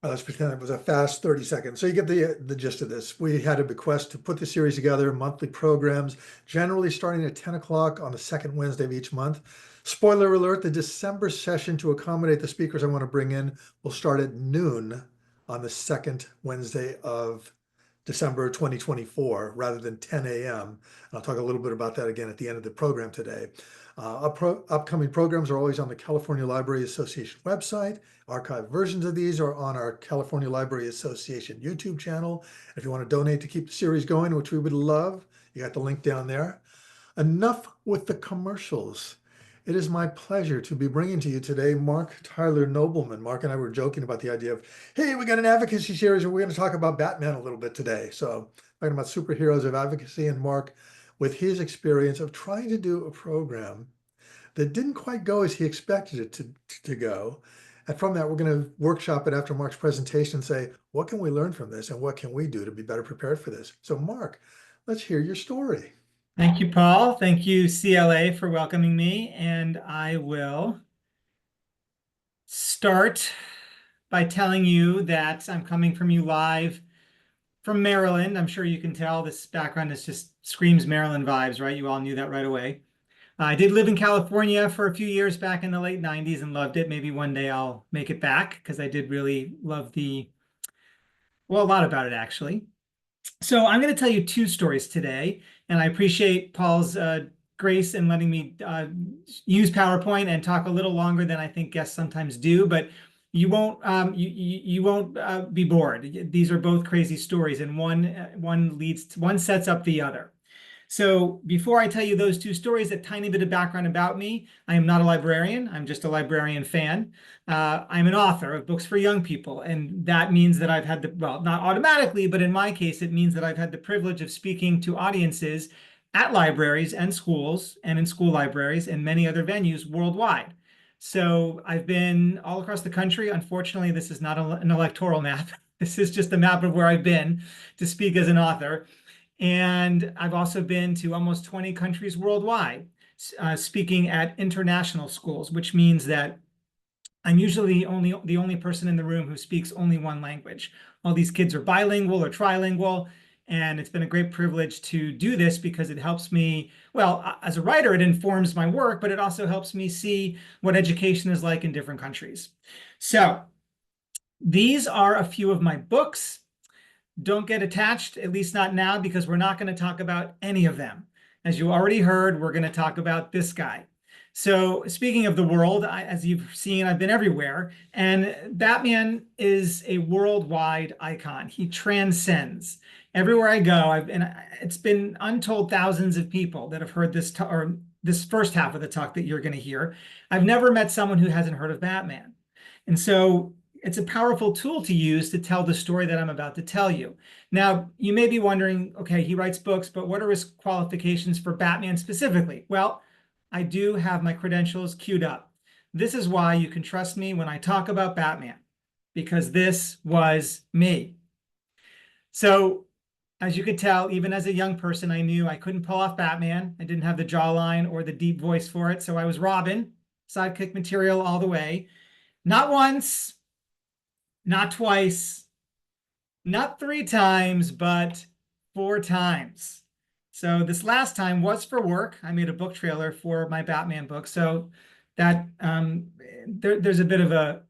Let's pretend it was a fast 30 seconds. So you get the gist of this. We had a bequest to put the series together, monthly programs, generally starting at 10 o'clock on the second Wednesday of each month. Spoiler alert, the December session, to accommodate the speakers I want to bring in, will start at noon on the second Wednesday of December 2024 rather than 10 a.m. And I'll talk a little bit about that again at the end of the program today. Upcoming programs are always on the California Library Association website. Archived versions of these are on our California Library Association YouTube channel. If you want to donate to keep the series going, which we would love, you got the link down there. Enough with the commercials. It is my pleasure to be bringing to you today Marc Tyler Nobleman. Marc and I were joking about the idea of, hey, we got an advocacy series and we're going to talk about Batman a little bit today. So talking about superheroes of advocacy, and Marc, with his experience of trying to do a program that didn't quite go as he expected it to go. And from that, we're going to workshop it after Marc's presentation and say, what can we learn from this and what can we do to be better prepared for this? So Marc, let's hear your story. Thank you, Paul. Thank you, CLA, for welcoming me. And I will start by telling you that I'm coming from you live from Maryland. I'm sure you can tell this background just screams Maryland vibes, right? You all knew that right away. I did live in California for a few years back in the late 90s and loved it. Maybe one day I'll make it back because I did really love a lot about it, actually. So I'm going to tell you two stories today, and I appreciate Paul's grace in letting me use PowerPoint and talk a little longer than I think guests sometimes do, but you won't be bored. These are both crazy stories, and one sets up the other. So before I tell you those two stories, a tiny bit of background about me. I am not a librarian. I'm just a librarian fan. I'm an author of books for young people. And that means that I've had well, not automatically, but in my case, it means that I've had the privilege of speaking to audiences at libraries and schools and in school libraries and many other venues worldwide. So I've been all across the country. Unfortunately, this is not an electoral map. This is just a map of where I've been to speak as an author. And I've also been to almost 20 countries worldwide, speaking at international schools, which means that I'm usually the only person in the room who speaks only one language. All these kids are bilingual or trilingual, and it's been a great privilege to do this because it helps me, well, as a writer, it informs my work, but it also helps me see what education is like in different countries. So these are a few of my books. Don't get attached, at least not now, because we're not going to talk about any of them. As you already heard, we're going to talk about this guy. So speaking of the world, as you've seen, I've been everywhere, and Batman is a worldwide icon. He transcends. Everywhere I go, it's been untold thousands of people that have heard this first half of the talk that you're going to hear. I've never met someone who hasn't heard of Batman. And so it's a powerful tool to use to tell the story that I'm about to tell you. Now, you may be wondering, okay, he writes books, but what are his qualifications for Batman specifically? Well, I do have my credentials queued up. This is why you can trust me when I talk about Batman, because this was me. So, as you could tell, even as a young person, I knew I couldn't pull off Batman. I didn't have the jawline or the deep voice for it, so I was Robin, sidekick material all the way. Not once, not twice, not 3 times, but 4 times. So this last time was for work. I made a book trailer for my Batman book. So that there's a bit of a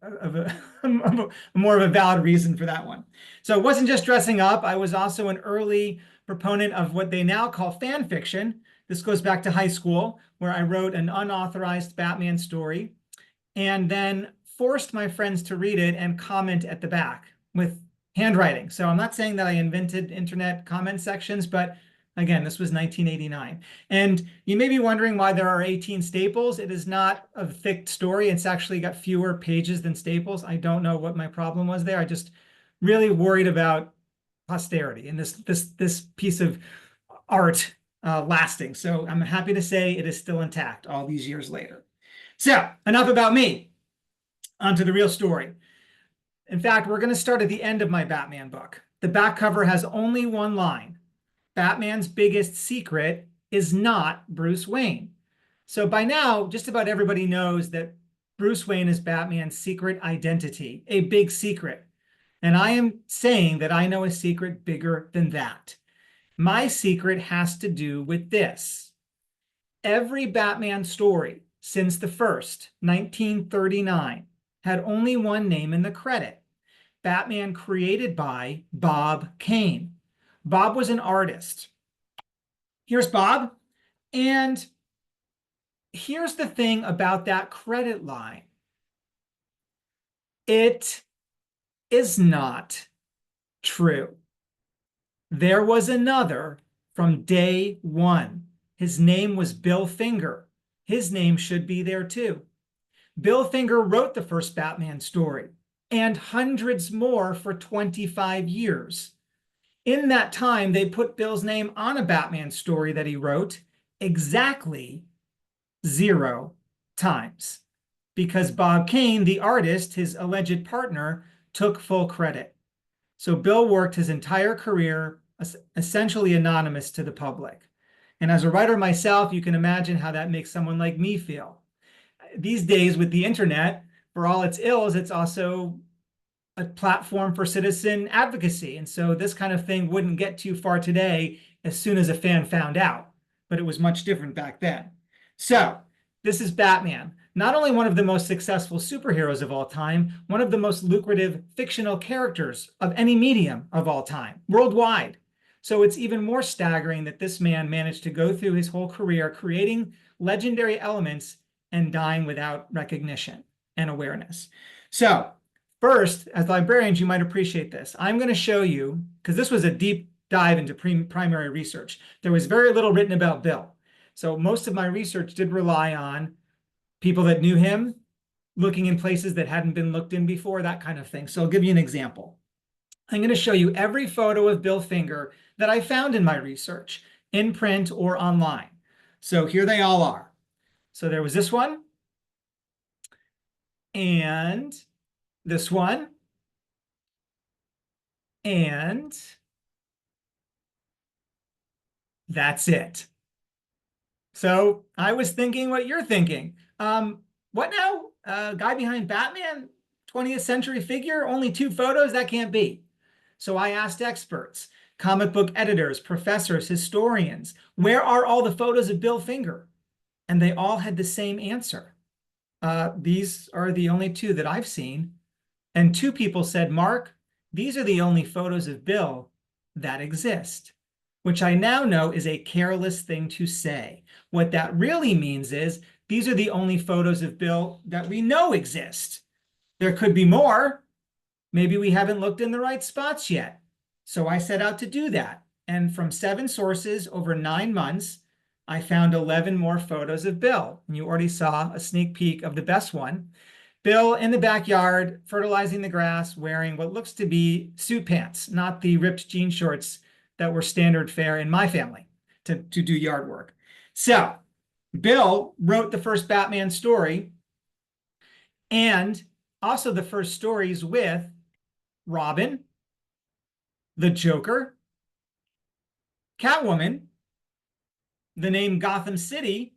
more of a valid reason for that one. So it wasn't just dressing up. I was also an early proponent of what they now call fan fiction. This goes back to high school, where I wrote an unauthorized Batman story and then forced my friends to read it and comment at the back with handwriting. So I'm not saying that I invented internet comment sections, but again, this was 1989. And you may be wondering why there are 18 staples. It is not a thick story. It's actually got fewer pages than staples. I don't know what my problem was there. I just really worried about posterity and this piece of art lasting. So I'm happy to say it is still intact all these years later. So enough about me. On to the real story. In fact, we're going to start at the end of my Batman book. The back cover has only one line. Batman's biggest secret is not Bruce Wayne. So by now, just about everybody knows that Bruce Wayne is Batman's secret identity, a big secret. And I am saying that I know a secret bigger than that. My secret has to do with this. Every Batman story since the first, 1939, had only one name in the credit. Batman created by Bob Kane. Bob was an artist. Here's Bob. And here's the thing about that credit line. It is not true. There was another from day one. His name was Bill Finger. His name should be there too. Bill Finger wrote the first Batman story and hundreds more for 25 years. In that time, they put Bill's name on a Batman story that he wrote exactly 0 times because Bob Kane, the artist, his alleged partner, took full credit. So Bill worked his entire career essentially anonymous to the public. And as a writer myself, you can imagine how that makes someone like me feel. These days with the internet, for all its ills, it's also a platform for citizen advocacy. And so this kind of thing wouldn't get too far today as soon as a fan found out, but it was much different back then. So this is Batman, not only one of the most successful superheroes of all time, one of the most lucrative fictional characters of any medium of all time, worldwide. So it's even more staggering that this man managed to go through his whole career creating legendary elements and dying without recognition and awareness. So first, as librarians, you might appreciate this. I'm going to show you, because this was a deep dive into primary research. There was very little written about Bill. So most of my research did rely on people that knew him, looking in places that hadn't been looked in before, that kind of thing. So I'll give you an example. I'm going to show you every photo of Bill Finger that I found in my research, in print or online. So here they all are. So there was this one, and this one, and that's it. So I was thinking what you're thinking. What now? Guy behind Batman, 20th century figure, only 2 photos? That can't be. So I asked experts, comic book editors, professors, historians, where are all the photos of Bill Finger? And they all had the same answer. These are the only 2 that I've seen. And 2 people said, Mark, these are the only photos of Bill that exist, which I now know is a careless thing to say. What that really means is these are the only photos of Bill that we know exist. There could be more. Maybe we haven't looked in the right spots yet. So I set out to do that. And from 7 sources over 9 months, I found 11 more photos of Bill. And you already saw a sneak peek of the best one. Bill in the backyard, fertilizing the grass, wearing what looks to be suit pants, not the ripped jean shorts that were standard fare in my family to do yard work. So Bill wrote the first Batman story and also the first stories with Robin, the Joker, Catwoman, the name Gotham City,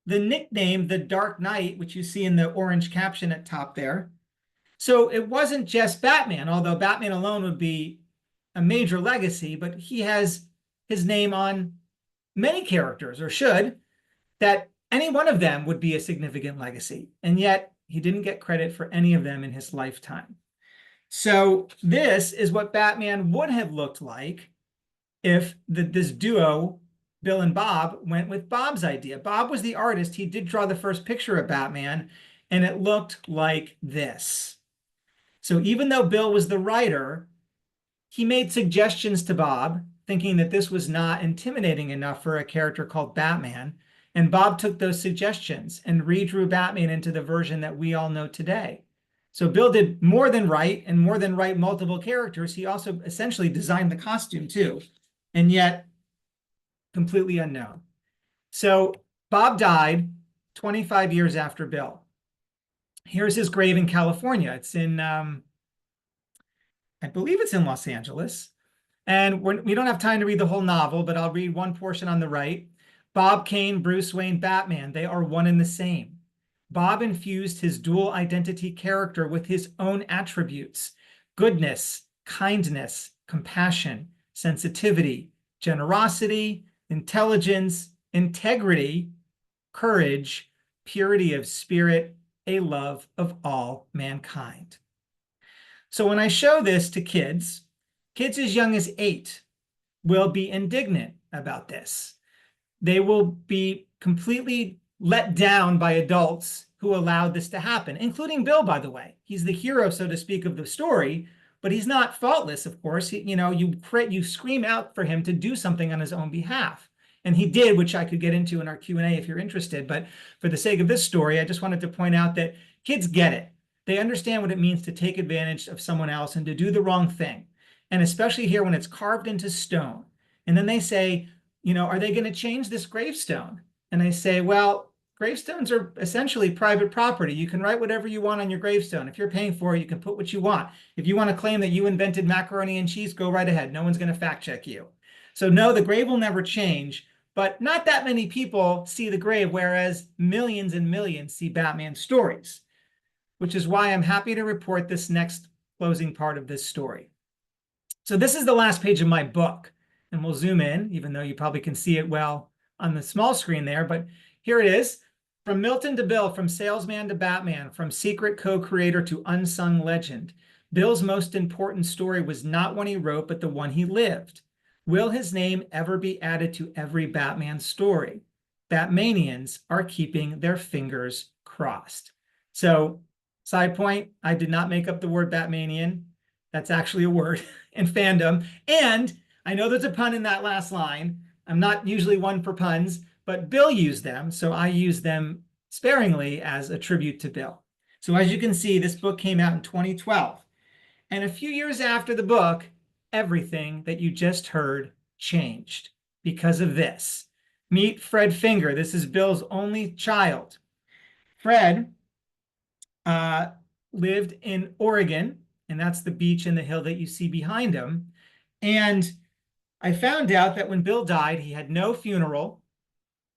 the nickname The Dark Knight, which you see in the orange caption at top there. So it wasn't just Batman, although Batman alone would be a major legacy, but he has his name on many characters, or should, that any one of them would be a significant legacy. And yet he didn't get credit for any of them in his lifetime. So this is what Batman would have looked like if this duo, Bill and Bob, went with Bob's idea. Bob was the artist. He did draw the first picture of Batman, and it looked like this. So even though Bill was the writer, he made suggestions to Bob, thinking that this was not intimidating enough for a character called Batman. And Bob took those suggestions and redrew Batman into the version that we all know today. So Bill did more than write, and more than write multiple characters. He also essentially designed the costume too, and yet completely unknown. So Bob died 25 years after Bill. Here's his grave in California. It's in, I believe it's in Los Angeles. And we don't have time to read the whole novel, but I'll read one portion on the right. Bob Kane, Bruce Wayne, Batman, they are one and the same. Bob infused his dual identity character with his own attributes. goodness, kindness, compassion, sensitivity, generosity, intelligence, integrity, courage, purity of spirit, a love of all mankind. So when I show this to kids, kids as young as 8 will be indignant about this. They will be completely let down by adults who allowed this to happen, including Bill, by the way. He's the hero, so to speak, of the story, but he's not faultless, of course. You scream out for him to do something on his own behalf. And he did, which I could get into in our Q&A if you're interested. But for the sake of this story, I just wanted to point out that kids get it. They understand what it means to take advantage of someone else and to do the wrong thing. And especially here when it's carved into stone. And then they say, are they going to change this gravestone? And I say, well, gravestones are essentially private property. You can write whatever you want on your gravestone. If you're paying for it, you can put what you want. If you want to claim that you invented macaroni and cheese, go right ahead. No one's going to fact check you. So no, the grave will never change, but not that many people see the grave, whereas millions and millions see Batman stories, which is why I'm happy to report this next closing part of this story. So this is the last page of my book, and we'll zoom in, even though you probably can see it well on the small screen there, but here it is. From Milton to Bill, from salesman to Batman, from secret co-creator to unsung legend, Bill's most important story was not one he wrote, but the one he lived. Will his name ever be added to every Batman story? Batmanians are keeping their fingers crossed. So, side point, I did not make up the word Batmanian. That's actually a word in fandom. And I know there's a pun in that last line. I'm not usually one for puns, but Bill used them, so I use them sparingly as a tribute to Bill. So as you can see, this book came out in 2012. And a few years after the book, everything that you just heard changed because of this. Meet Fred Finger. This is Bill's only child. Fred lived in Oregon, and that's the beach and the hill that you see behind him. And I found out that when Bill died, he had no funeral,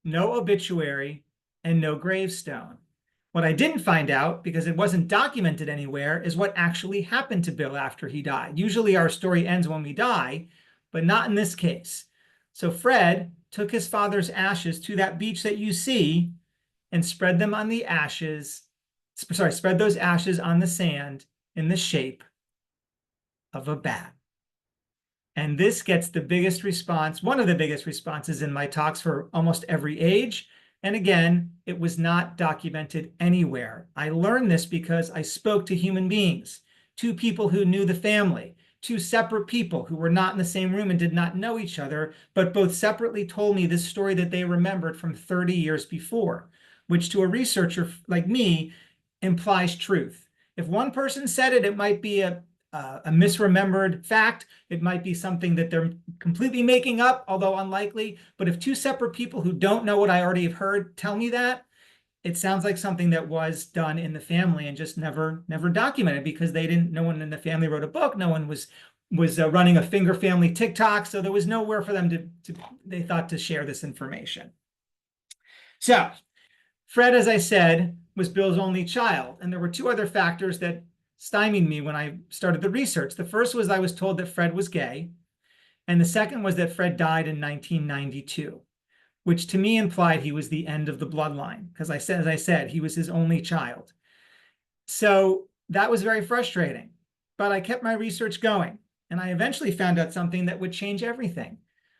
no obituary, and no gravestone. What I didn't find out, because it wasn't documented anywhere, is what actually happened to Bill after he died. Usually our story ends when we die, but not in this case. So Fred took his father's ashes to that beach that you see and spread them on the ashes, spread those ashes on the sand in the shape of a bat. And this gets the biggest response, one of the biggest responses in my talks for almost every age. And again, it was not documented anywhere. I learned this because I spoke to human beings, 2 people who knew the family, 2 separate people who were not in the same room and did not know each other, but both separately told me this story that they remembered from 30 years before, which to a researcher like me implies truth. If one person said it, it might be a misremembered fact. It might be something that they're completely making up, although unlikely. But if 2 separate people who don't know what I already have heard tell me that, it sounds like something that was done in the family and just never documented because no one in the family wrote a book. No one was running a Finger family TikTok. So there was nowhere for them they thought to share this information. So Fred, as I said, was Bill's only child. And there were 2 other factors that stymied me when I started the research. The first was I was told that Fred was gay. And the second was that Fred died in 1992, which to me implied he was the end of the bloodline. Because as I said, he was his only child. So that was very frustrating. But I kept my research going. And I eventually found out something that would change everything,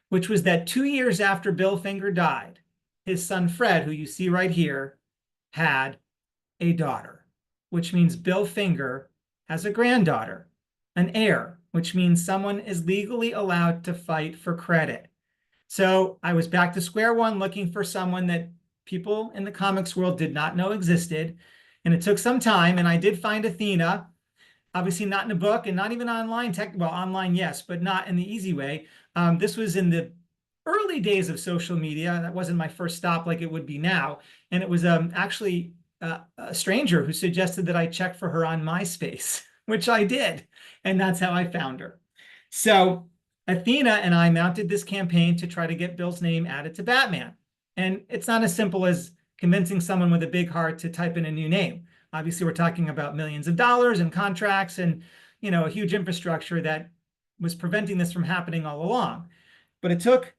which was that 2 years after Bill Finger died, his son Fred, who you see right here, had a daughter, which means Bill Finger has a granddaughter, an heir, which means someone is legally allowed to fight for credit. So I was back to square one looking for someone that people in the comics world did not know existed. And it took some time, and I did find Athena, obviously not in a book and not even online. Well, online, yes, but not in the easy way. This was in the early days of social media. That wasn't my first stop like it would be now. And it was actually a stranger who suggested that I check for her on MySpace, which I did. And that's how I found her. So Athena and I mounted this campaign to try to get Bill's name added to Batman. And it's not as simple as convincing someone with a big heart to type in a new name. Obviously, we're talking about millions of dollars and contracts. And a huge infrastructure that was preventing this from happening all along. But it took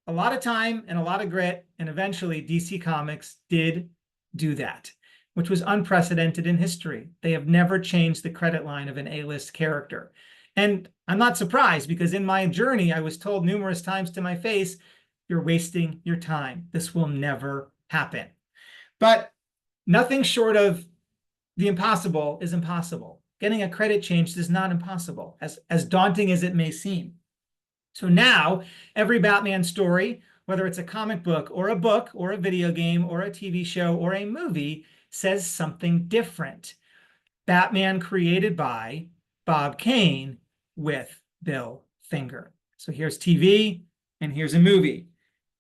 a lot of time and a lot of grit, and eventually DC Comics did do that, which was unprecedented in history. They have never changed the credit line of an A-list character. And I'm not surprised, because in my journey, I was told numerous times to my face, you're wasting your time. This will never happen. But nothing short of the impossible is impossible. Getting a credit changed is not impossible, as daunting as it may seem. So now every Batman story, whether it's a comic book or a video game or a TV show or a movie, says something different. Batman created by Bob Kane with Bill Finger. So here's TV and here's a movie.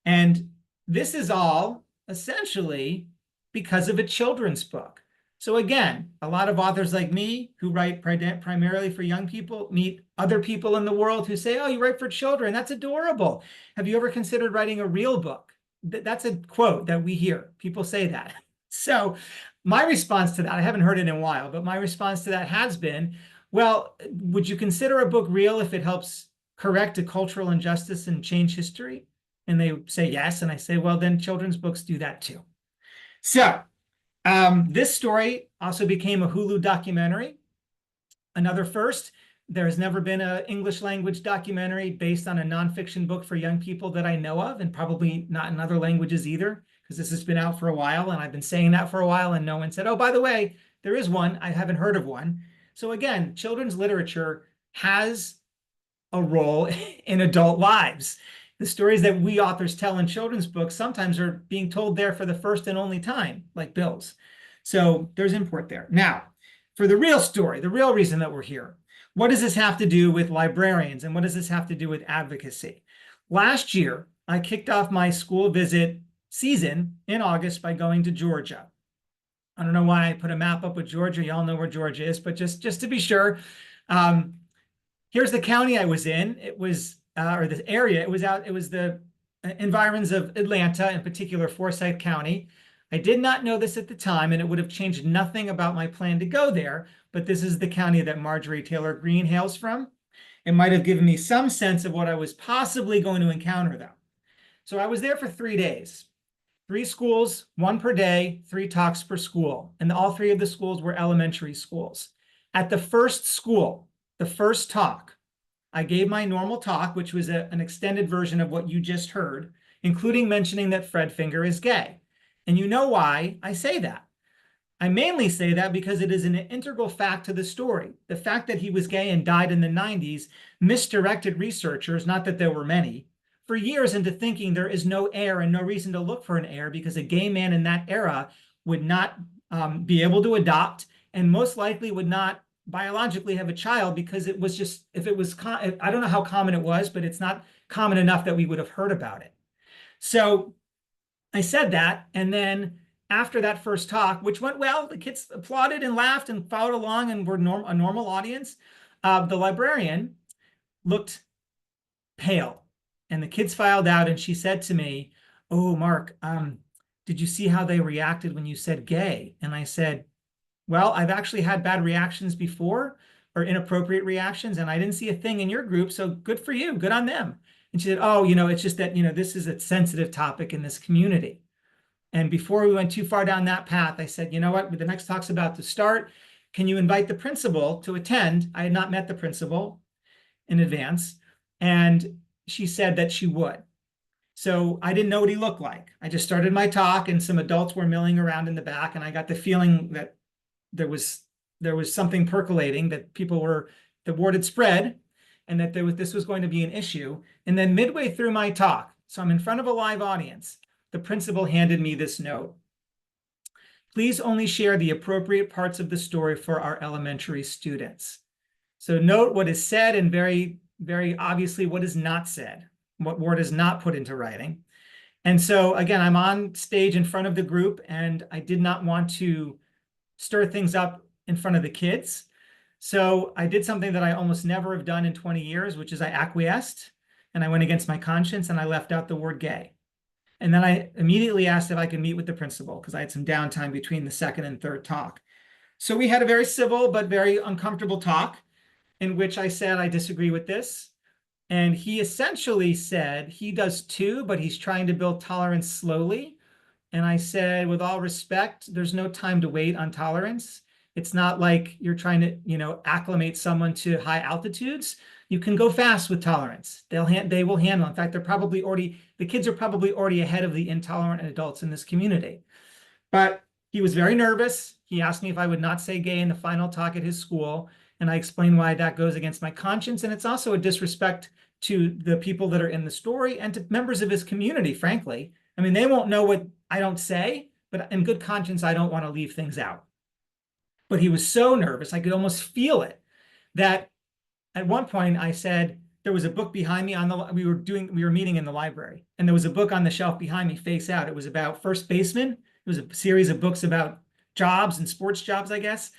And this is all essentially because of a children's book. So again, a lot of authors like me who write primarily for young people meet other people in the world who say, oh, you write for children. That's adorable. Have you ever considered writing a real book? That's a quote that we hear. People say that. So my response to that, I haven't heard it in a while, but my response to that has been, well, would you consider a book real if it helps correct a cultural injustice and change history? And they say yes. And I say, well, then children's books do that too. So this story also became a Hulu documentary. Another first. There has never been an English language documentary based on a nonfiction book for young people that I know of, and probably not in other languages either, because this has been out for a while, and I've been saying that for a while, and no one said, oh, by the way, there is one. I haven't heard of one. So again, children's literature has a role in adult lives. The stories that we authors tell in children's books sometimes are being told there for the first and only time, like Bill's. So there's import there. Now, for the real story, the real reason that we're here, what does this have to do with librarians, and what does this have to do with advocacy? Last year, I kicked off my school visit season in August by going to Georgia. I don't know why I put a map up with Georgia. Y'all know where Georgia is, but just to be sure, here's the county I was in. It was, or the area, it was the environs of Atlanta, in particular Forsyth County. I did not know this at the time, and it would have changed nothing about my plan to go there, but this is the county that Marjorie Taylor Greene hails from. It might have given me some sense of what I was possibly going to encounter, though. So I was there for 3 days. 3 schools, 1 per day, 3 talks per school. And all 3 of the schools were elementary schools. At the first school, the first talk, I gave my normal talk, which was an extended version of what you just heard, including mentioning that Fred Finger is gay. And you know why I say that. I mainly say that because it is an integral fact to the story. The fact that he was gay and died in the 90s misdirected researchers, not that there were many, for years into thinking there is no heir and no reason to look for an heir, because a gay man in that era would not be able to adopt, and most likely would not biologically have a child, because it was just, if it was, I don't know how common it was, but it's not common enough that we would have heard about it. So I said that, and then after that first talk, which went well, the kids applauded and laughed and followed along and were a normal audience, the librarian looked pale. And the kids filed out, and she said to me, oh, Mark, did you see how they reacted when you said gay? And I said, well, I've actually had bad reactions before, or inappropriate reactions, and I didn't see a thing in your group, so good for you, good on them. And she said, oh, it's just that, this is a sensitive topic in this community. And before we went too far down that path, I said, you know what, the next talk's about to start. Can you invite the principal to attend? I had not met the principal in advance. And she said that she would. So I didn't know what he looked like. I just started my talk, and some adults were milling around in the back, and I got the feeling that there was something percolating, that the word had spread, and that this was going to be an issue. And then midway through my talk, so I'm in front of a live audience, the principal handed me this note. Please only share the appropriate parts of the story for our elementary students. So note what is said, and very, very obviously what is not said, what word is not put into writing. And so again, I'm on stage in front of the group, and I did not want to stir things up in front of the kids. So I did something that I almost never have done in 20 years, which is I acquiesced, and I went against my conscience, and I left out the word gay. And then I immediately asked if I could meet with the principal, because I had some downtime between the second and third talk. So we had a very civil but very uncomfortable talk in which I said, I disagree with this. And he essentially said he does too, but he's trying to build tolerance slowly. And I said, with all respect, there's no time to wait on tolerance. It's not like you're trying to, acclimate someone to high altitudes. You can go fast with tolerance. They will handle. In fact, the kids are probably already ahead of the intolerant adults in this community. But he was very nervous. He asked me if I would not say gay in the final talk at his school. And I explained why that goes against my conscience. And it's also a disrespect to the people that are in the story and to members of his community, frankly. I mean, they won't know what I don't say, but in good conscience, I don't want to leave things out. But he was so nervous, I could almost feel it, that at one point I said, there was a book behind me we were meeting in the library, and there was a book on the shelf behind me face out. It was about first baseman. It was a series of books about jobs and sports jobs, I guess.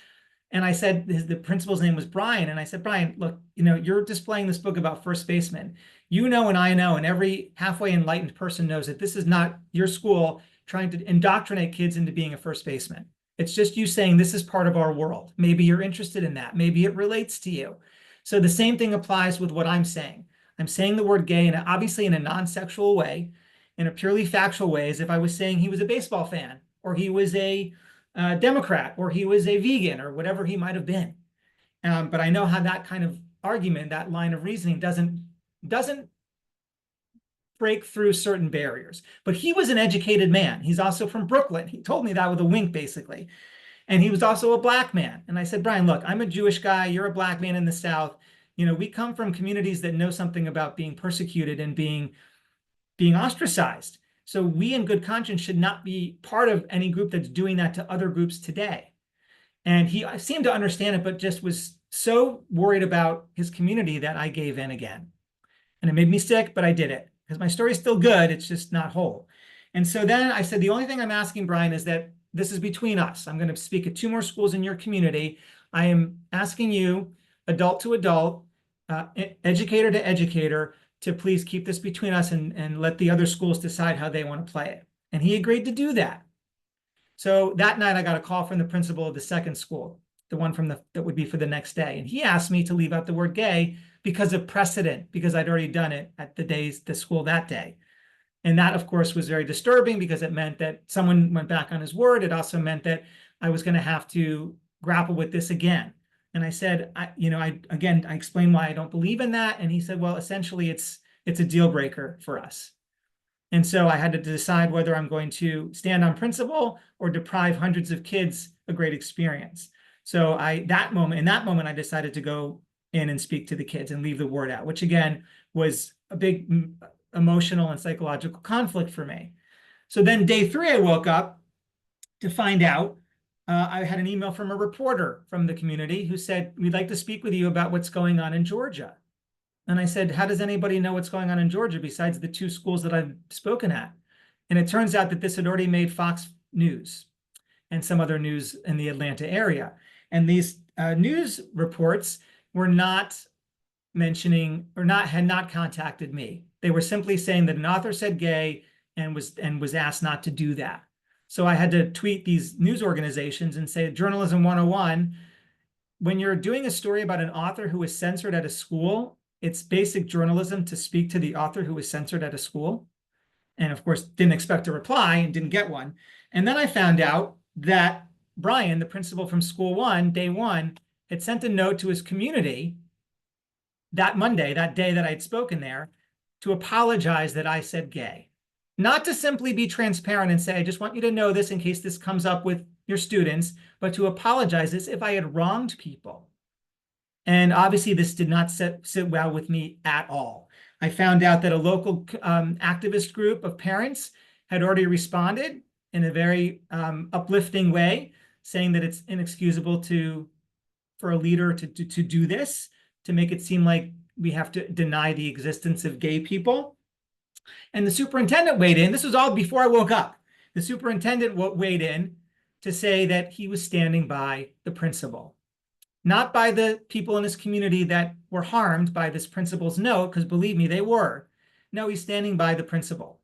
And I said, the principal's name was Brian. And I said, Brian, look, you're displaying this book about first baseman. And I know, and every halfway enlightened person knows that this is not your school trying to indoctrinate kids into being a first baseman. It's just you saying this is part of our world. Maybe you're interested in that. Maybe it relates to you. So the same thing applies with what I'm saying. I'm saying the word gay, and obviously in a non-sexual way, in a purely factual way, as if I was saying he was a baseball fan, or he was a Democrat, or he was a vegan, or whatever he might have been. But I know how that kind of argument, that line of reasoning doesn't break through certain barriers. But he was an educated man. He's also from Brooklyn. He told me that with a wink, basically. And he was also a black man. And I said, Brian, look, I'm a Jewish guy. You're a black man in the South. We come from communities that know something about being persecuted and being ostracized. So we in good conscience should not be part of any group that's doing that to other groups today. And he seemed to understand it, but just was so worried about his community that I gave in again. And it made me sick, but I did it because my story's still good. It's just not whole. And so then I said, the only thing I'm asking, Brian, is that this is between us. I'm going to speak at 2 more schools in your community. I am asking you, adult to adult, educator to educator, to please keep this between us and let the other schools decide how they want to play it. And he agreed to do that. So that night I got a call from the principal of the second school, the one that would be for the next day. And he asked me to leave out the word gay because of precedent, because I'd already done it at the school that day. And that, of course, was very disturbing because it meant that someone went back on his word. It also meant that I was going to have to grapple with this again. And I said, I explained why I don't believe in that. And he said, well, essentially, it's a deal breaker for us. And so I had to decide whether I'm going to stand on principle or deprive hundreds of kids a great experience. So in that moment, I decided to go in and speak to the kids and leave the word out, which again was a big emotional and psychological conflict for me. So then day 3, I woke up to find out I had an email from a reporter from the community who said, we'd like to speak with you about what's going on in Georgia. And I said, how does anybody know what's going on in Georgia besides the 2 schools that I've spoken at? And it turns out that this had already made Fox News and some other news in the Atlanta area. And these news reports were not mentioning or had not contacted me. They were simply saying that an author said gay and was asked not to do that. So I had to tweet these news organizations and say, Journalism 101, when you're doing a story about an author who was censored at a school, it's basic journalism to speak to the author who was censored at a school. And of course, didn't expect a reply and didn't get one. And then I found out that Brian, the principal from school 1, day 1, had sent a note to his community that Monday, that day that I'd spoken there, to apologize that I said gay. Not to simply be transparent and say, I just want you to know this in case this comes up with your students, but to apologize as if I had wronged people. And obviously this did not sit well with me at all. I found out that a local activist group of parents had already responded in a very uplifting way, saying that it's inexcusable for a leader to do this, to make it seem like we have to deny the existence of gay people. And the superintendent weighed in. This was all before I woke up. The superintendent weighed in to say that he was standing by the principal, not by the people in his community that were harmed by this principal's note, because believe me, they were. No, he's standing by the principal.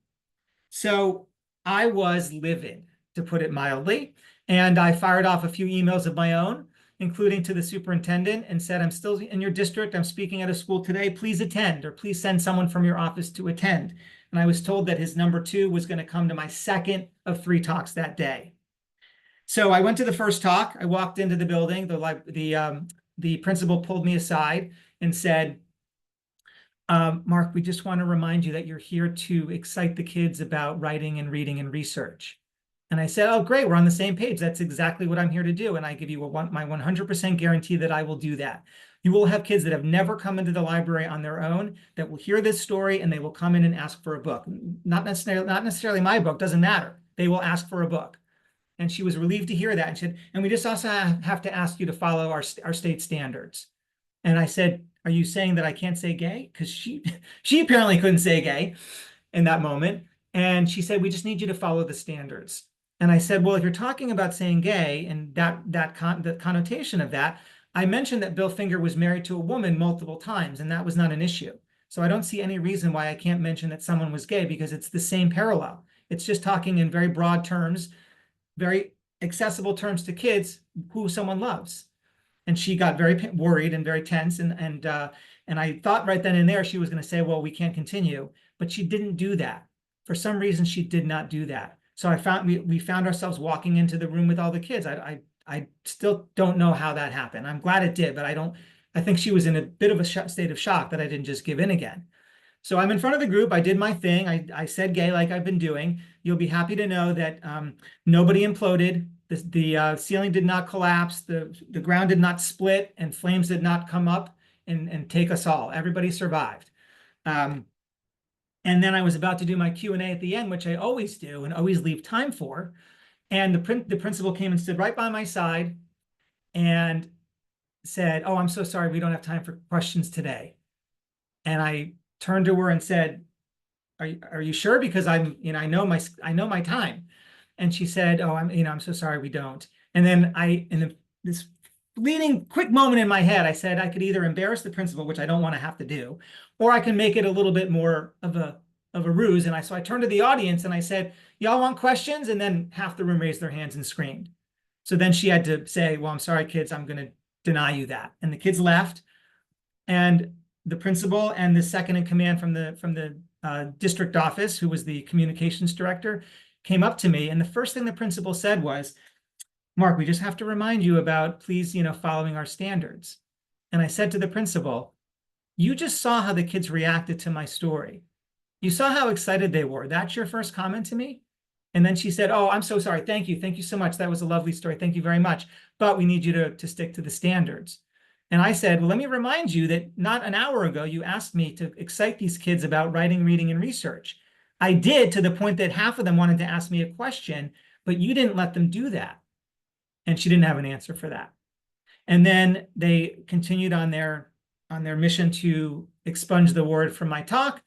So I was livid, to put it mildly. And I fired off a few emails of my own, including to the superintendent, and said, I'm still in your district. I'm speaking at a school today. Please attend, or please send someone from your office to attend. And I was told that his number 2 was going to come to my second of 3 talks that day. So I went to the first talk. I walked into the building. The principal pulled me aside and said, Mark, we just want to remind you that you're here to excite the kids about writing and reading and research. And I said, oh, great, we're on the same page. That's exactly what I'm here to do. And I give you my 100% guarantee that I will do that. You will have kids that have never come into the library on their own that will hear this story and they will come in and ask for a book. Not necessarily my book, doesn't matter. They will ask for a book. And she was relieved to hear that. And she said, and we just also have to ask you to follow our state standards. And I said, are you saying that I can't say gay? Because she apparently couldn't say gay in that moment. And she said, we just need you to follow the standards. And I said, well, if you're talking about saying gay and the connotation of that, I mentioned that Bill Finger was married to a woman multiple times, and that was not an issue. So I don't see any reason why I can't mention that someone was gay, because it's the same parallel. It's just talking in very broad terms, very accessible terms to kids who someone loves. And she got very worried and very tense. And I thought right then and there she was going to say, well, we can't continue. But she didn't do that. For some reason, she did not do that. So we found ourselves walking into the room with all the kids. I still don't know how that happened. I'm glad it did, but I think she was in a bit of a state of shock that I didn't just give in again. So I'm in front of the group. I did my thing. I said gay like I've been doing. You'll be happy to know that nobody imploded. The ceiling did not collapse. The ground did not split, and flames did not come up and take us all. Everybody survived. And then I was about to do my Q&A at the end, which I always do and always leave time for. And the principal came and stood right by my side and said, oh, I'm so sorry, we don't have time for questions today. And I turned to her and said, are you sure? Because I know my time. And she said, oh, I'm so sorry, we don't. And then in this fleeting quick moment in my head, I said I could either embarrass the principal, which I don't want to have to do, or I can make it a little bit more of a ruse. And so I turned to the audience and I said, y'all want questions? And then half the room raised their hands and screamed. So then she had to say, well, I'm sorry, kids, I'm going to deny you that. And the kids left. And the principal and the second in command from the district office, who was the communications director, came up to me. And the first thing the principal said was, Mark, we just have to remind you about, please, following our standards. And I said to the principal, you just saw how the kids reacted to my story. You saw how excited they were. That's your first comment to me? And then she said, oh, I'm so sorry. Thank you. Thank you so much. That was a lovely story. Thank you very much. But we need you to stick to the standards. And I said, well, let me remind you that not an hour ago, you asked me to excite these kids about writing, reading, and research. I did, to the point that half of them wanted to ask me a question, but you didn't let them do that. And she didn't have an answer for that. And then they continued on their mission to expunge the word from my talk.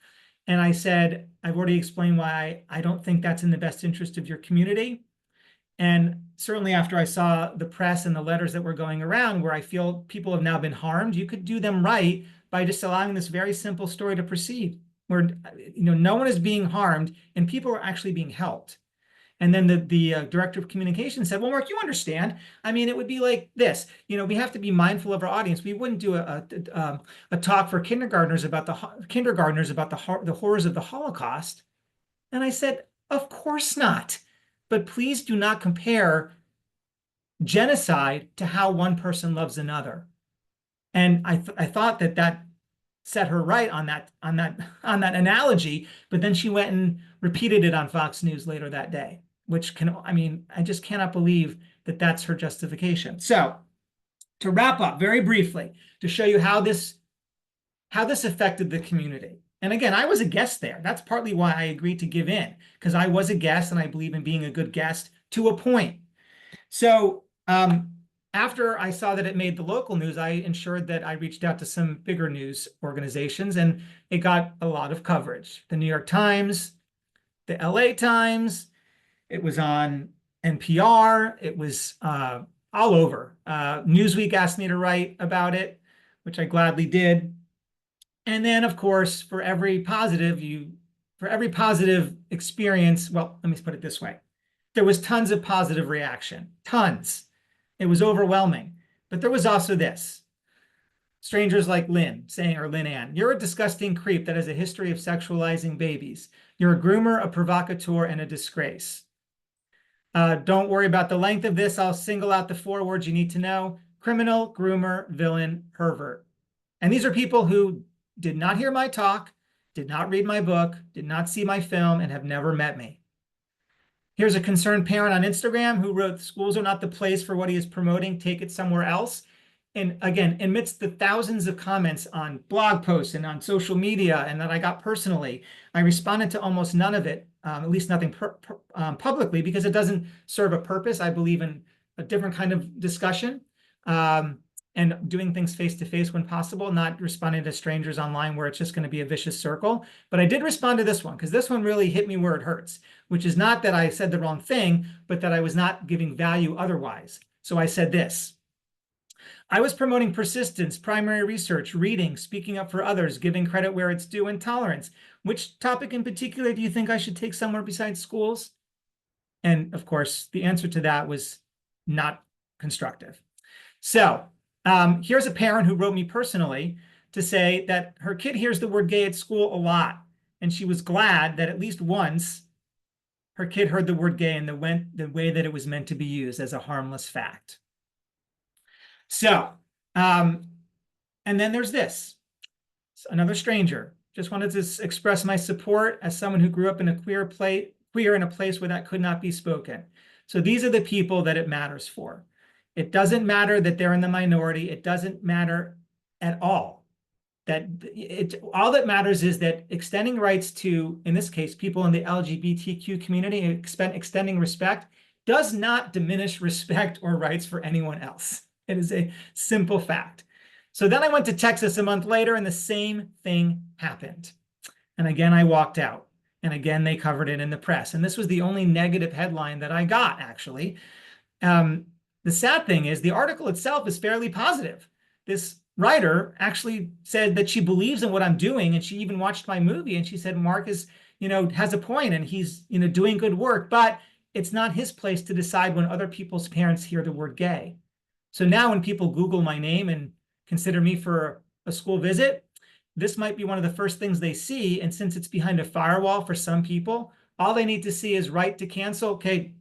And I said, I've already explained why I don't think that's in the best interest of your community. And certainly after I saw the press and the letters that were going around, where I feel people have now been harmed, you could do them right by just allowing this very simple story to proceed, where no one is being harmed and people are actually being helped. And then the director of communications said, well, Mark, you understand. I mean, it would be like this. We have to be mindful of our audience. We wouldn't do a talk for kindergartners about the horrors of the Holocaust. And I said, of course not. But please do not compare genocide to how one person loves another. And I thought that set her right on that analogy. But then she went and repeated it on Fox News later that day, which I just cannot believe that that's her justification. So to wrap up very briefly, to show you how this affected the community. And again, I was a guest there. That's partly why I agreed to give in, because I was a guest and I believe in being a good guest to a point. So after I saw that it made the local news, I ensured that I reached out to some bigger news organizations, and it got a lot of coverage. The New York Times, the LA Times, it was on NPR, it was all over. Newsweek asked me to write about it, which I gladly did. And then, of course, for every positive experience, well, let me put it this way. There was tons of positive reaction, tons. It was overwhelming. But there was also this. Strangers like Lynn saying, or Lynn Ann, you're a disgusting creep that has a history of sexualizing babies. You're a groomer, a provocateur, and a disgrace. Don't worry about the length of this. I'll single out the 4 words you need to know: criminal, groomer, villain, pervert. And these are people who did not hear my talk, did not read my book, did not see my film, and have never met me. Here's a concerned parent on Instagram who wrote, schools are not the place for what he is promoting. Take it somewhere else. And again, amidst the thousands of comments on blog posts and on social media and that I got personally, I responded to almost none of it, at least nothing publicly, because it doesn't serve a purpose. I believe in a different kind of discussion and doing things face-to-face when possible, not responding to strangers online where it's just going to be a vicious circle. But I did respond to this one because this one really hit me where it hurts, which is not that I said the wrong thing, but that I was not giving value otherwise. So I said this. I was promoting persistence, primary research, reading, speaking up for others, giving credit where it's due, and tolerance. Which topic in particular do you think I should take somewhere besides schools? And of course, the answer to that was not constructive. So here's a parent who wrote me personally to say that her kid hears the word gay at school a lot, and she was glad that at least once her kid heard the word gay in the way that it was meant to be used, as a harmless fact. So, and then there's this, another stranger. Just wanted to express my support as someone who grew up in a queer in a place where that could not be spoken. So these are the people that it matters for. It doesn't matter that they're in the minority. It doesn't matter at all. All that matters is that extending rights to, in this case, people in the LGBTQ community, extending respect, does not diminish respect or rights for anyone else. It is a simple fact. So then I went to Texas a month later and the same thing happened. And again, I walked out. And again, they covered it in the press. And this was the only negative headline that I got, actually. The sad thing is the article itself is fairly positive. This writer actually said that she believes in what I'm doing. And she even watched my movie. And she said, Mark is, has a point and he's, doing good work. But it's not his place to decide when other people's parents hear the word gay. So now when people Google my name and consider me for a school visit, this might be one of the first things they see. And since it's behind a firewall for some people, all they need to see is right to cancel. Okay,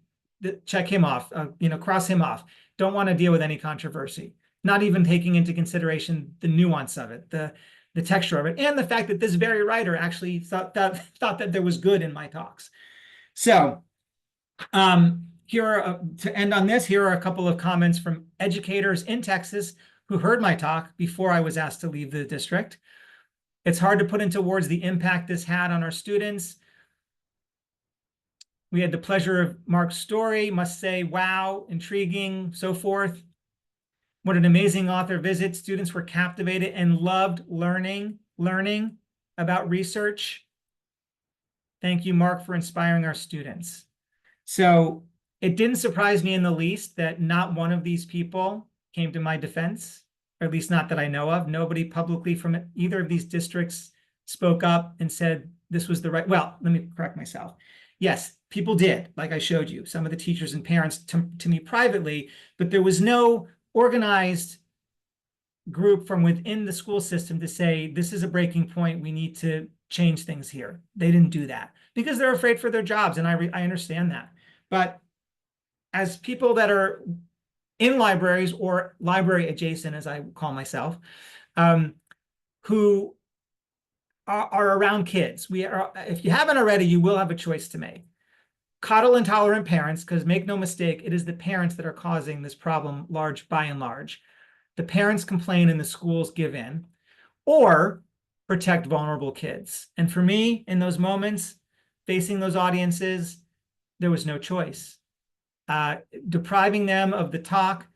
check him off, cross him off. Don't want to deal with any controversy, not even taking into consideration the nuance of it, the texture of it, and the fact that this very writer actually thought that there was good in my talks. So to end on this, here are a couple of comments from educators in Texas who heard my talk before I was asked to leave the district. It's hard to put into words the impact this had on our students. We had the pleasure of Mark's story, must say, wow, intriguing, so forth. What an amazing author visit. Students were captivated and loved learning about research. Thank you, Mark, for inspiring our students. So it didn't surprise me in the least that not one of these people came to my defense, or at least not that I know of. Nobody publicly from either of these districts spoke up and said this was the right. Well, let me correct myself. Yes, people did, like I showed you, some of the teachers and parents to me privately, but there was no organized group from within the school system to say, this is a breaking point, we need to change things here. They didn't do that because they're afraid for their jobs, and I understand that. But as people that are in libraries or library adjacent, as I call myself, who are around kids, if you haven't already, you will have a choice to make. Coddle intolerant parents, because make no mistake, it is the parents that are causing this problem by and large. The parents complain and the schools give in, or protect vulnerable kids. And for me, in those moments, facing those audiences, there was no choice. Depriving them of the talk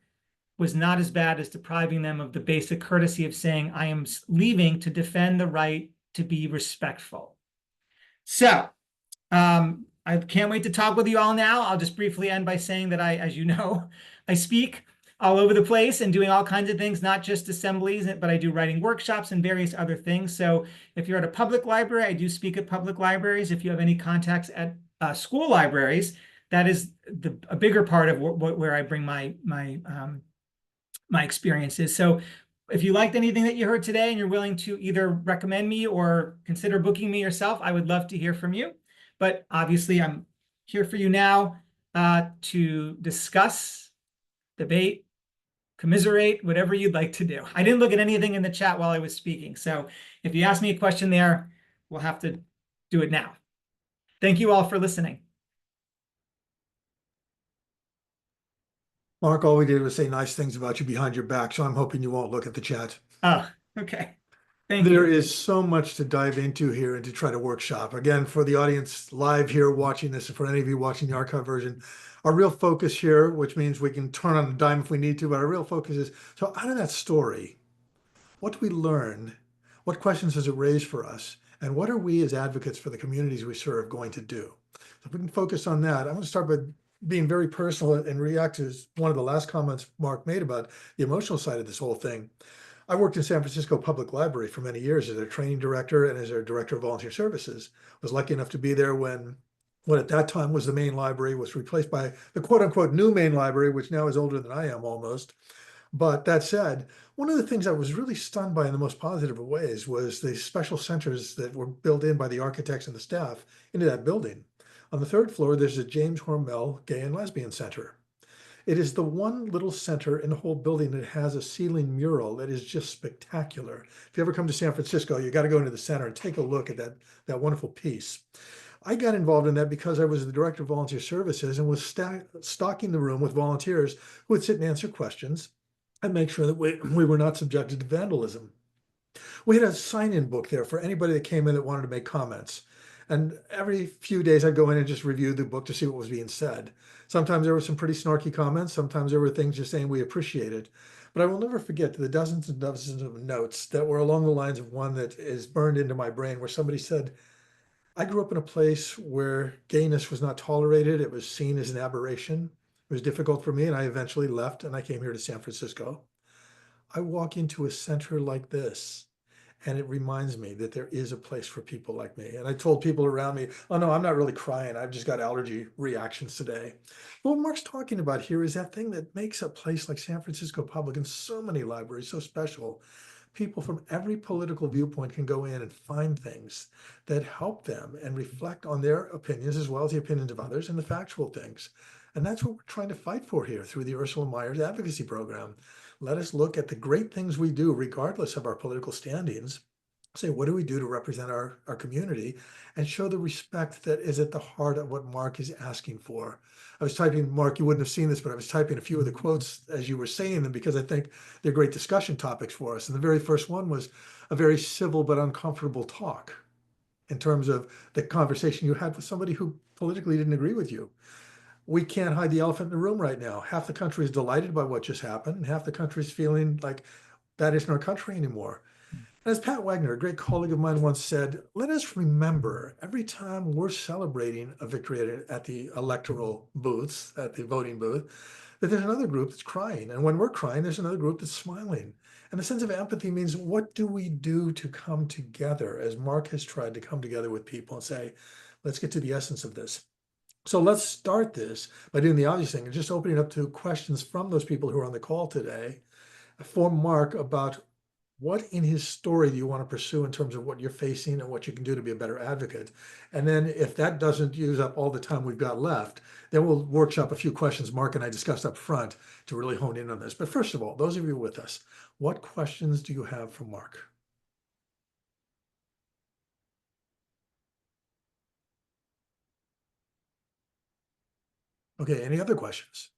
was not as bad as depriving them of the basic courtesy of saying, I am leaving to defend the right to be respectful. So I can't wait to talk with you all now. I'll just briefly end by saying that as you know, I speak all over the place and doing all kinds of things, not just assemblies, but I do writing workshops and various other things. So if you're at a public library, I do speak at public libraries. If you have any contacts at school libraries, that is a bigger part of where I bring my experiences. So if you liked anything that you heard today and you're willing to either recommend me or consider booking me yourself, I would love to hear from you. But obviously, I'm here for you now to discuss, debate, commiserate, whatever you'd like to do. I didn't look at anything in the chat while I was speaking. So if you ask me a question there, we'll have to do it now. Thank you all for listening. Mark, all we did was say nice things about you behind your back, so I'm hoping you won't look at the chat. Oh, okay. Thank you. There is so much to dive into here and to try to workshop. Again, for the audience live here watching this, and for any of you watching the archive version, our real focus here, which means we can turn on a dime if we need to, but our real focus is, so out of that story, what do we learn? What questions does it raise for us? And what are we as advocates for the communities we serve going to do? So if we can focus on that, I'm going to start by being very personal and react to one of the last comments Mark made about the emotional side of this whole thing. I worked in San Francisco Public Library for many years as their training director and as their director of volunteer services. I was lucky enough to be there when what at that time was the main library was replaced by the quote unquote new main library, which now is older than I am almost. But that said, one of the things I was really stunned by in the most positive of ways was the special centers that were built in by the architects and the staff into that building. On the third floor, there's a James Hormel Gay and Lesbian Center. It is the one little center in the whole building that has a ceiling mural that is just spectacular. If you ever come to San Francisco, you got to go into the center and take a look at that wonderful piece. I got involved in that because I was the director of volunteer services and was stocking the room with volunteers who would sit and answer questions and make sure that we were not subjected to vandalism. We had a sign-in book there for anybody that came in that wanted to make comments. And every few days I'd go in and just review the book to see what was being said. Sometimes there were some pretty snarky comments. Sometimes there were things just saying we appreciate it. But I will never forget the dozens and dozens of notes that were along the lines of one that is burned into my brain where somebody said, I grew up in a place where gayness was not tolerated. It was seen as an aberration. It was difficult for me, and I eventually left and I came here to San Francisco. I walk into a center like this, and it reminds me that there is a place for people like me. And I told people around me, oh no, I'm not really crying. I've just got allergy reactions today. But what Mark's talking about here is that thing that makes a place like San Francisco Public and so many libraries so special. People from every political viewpoint can go in and find things that help them and reflect on their opinions as well as the opinions of others and the factual things. And that's what we're trying to fight for here through the Ursula Meyer's advocacy program. Let us look at the great things we do, regardless of our political standings. Say, what do we do to represent our community and show the respect that is at the heart of what Mark is asking for. I was typing, Mark, you wouldn't have seen this, but I was typing a few of the quotes as you were saying them because I think they're great discussion topics for us. And the very first one was a very civil but uncomfortable talk in terms of the conversation you had with somebody who politically didn't agree with you. We can't hide the elephant in the room right now. Half the country is delighted by what just happened, and half the country is feeling like that isn't our country anymore. As Pat Wagner, a great colleague of mine, once said, let us remember every time we're celebrating a victory at the electoral booths, at the voting booth, that there's another group that's crying. And when we're crying, there's another group that's smiling. And the sense of empathy means, what do we do to come together, as Mark has tried to come together with people and say, let's get to the essence of this. So let's start this by doing the obvious thing and just opening up to questions from those people who are on the call today for Mark about what in his story do you want to pursue in terms of what you're facing and what you can do to be a better advocate? And then if that doesn't use up all the time we've got left, then we'll workshop a few questions Mark and I discussed up front to really hone in on this. But first of all, those of you with us, what questions do you have for Mark? Okay, any other questions?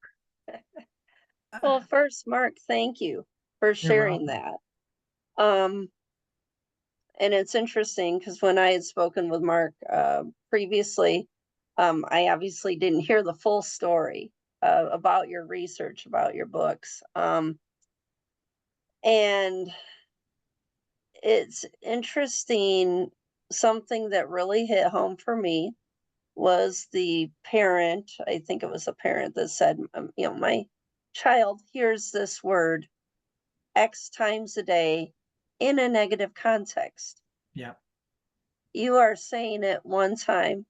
Well, first, Mark, thank you for sharing that. And it's interesting because when I had spoken with Mark previously, I obviously didn't hear the full story about your research, about your books. And it's interesting, something that really hit home for me was the parent, I think it was a parent that said, my child hears this word X times a day in a negative context. Yeah. You are saying it one time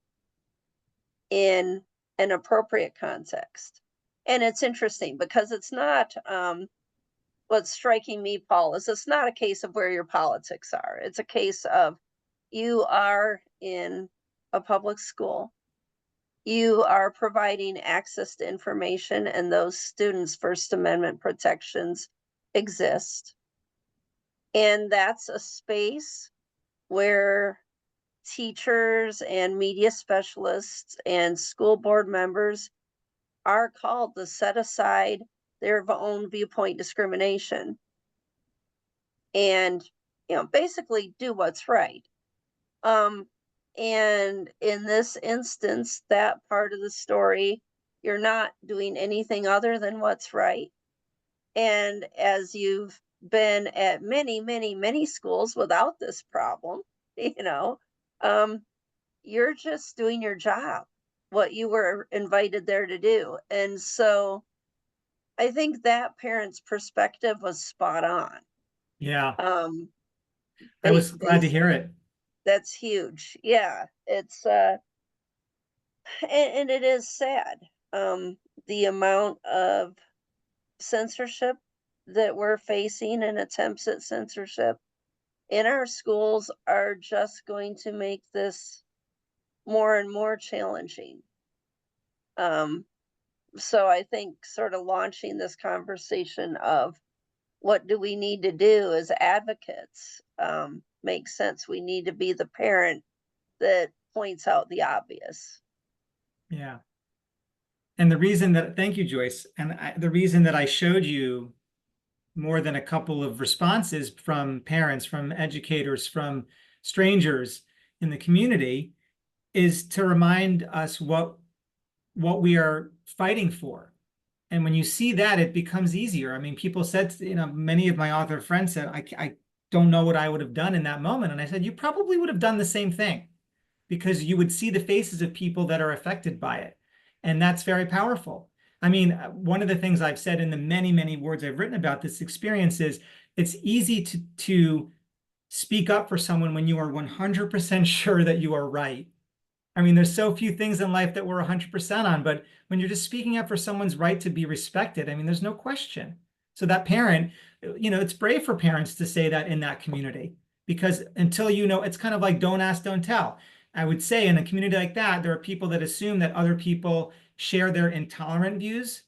in an appropriate context. And it's interesting because it's not, what's striking me, Paul, is it's not a case of where your politics are. It's a case of you are in a public school. You are providing access to information, and those students' First Amendment protections exist. And that's a space where teachers and media specialists and school board members are called to set aside their own viewpoint discrimination and, basically do what's right. And in this instance, that part of the story, you're not doing anything other than what's right. And as you've been at many, many, many schools without this problem, you're just doing your job, what you were invited there to do. And so I think that parent's perspective was spot on. Yeah. I was glad to hear it. That's huge. Yeah, it's and it is sad. The amount of censorship that we're facing and attempts at censorship in our schools are just going to make this more and more challenging. So I think sort of launching this conversation of what do we need to do as advocates makes sense. We need to be the parent that points out the obvious. Yeah. And the reason that, thank you, Joyce. And the reason that I showed you more than a couple of responses from parents, from educators, from strangers in the community is to remind us what we are fighting for. And when you see that, it becomes easier. I mean, people said, many of my author friends said, I don't know what I would have done in that moment. And I said, you probably would have done the same thing because you would see the faces of people that are affected by it. And that's very powerful. I mean, one of the things I've said in the many, many words I've written about this experience is it's easy to speak up for someone when you are 100% sure that you are right. I mean, there's so few things in life that we're 100% on, but when you're just speaking up for someone's right to be respected, I mean, there's no question. So that parent, it's brave for parents to say that in that community, because until it's kind of like don't ask, don't tell. I would say in a community like that, there are people that assume that other people share their intolerant views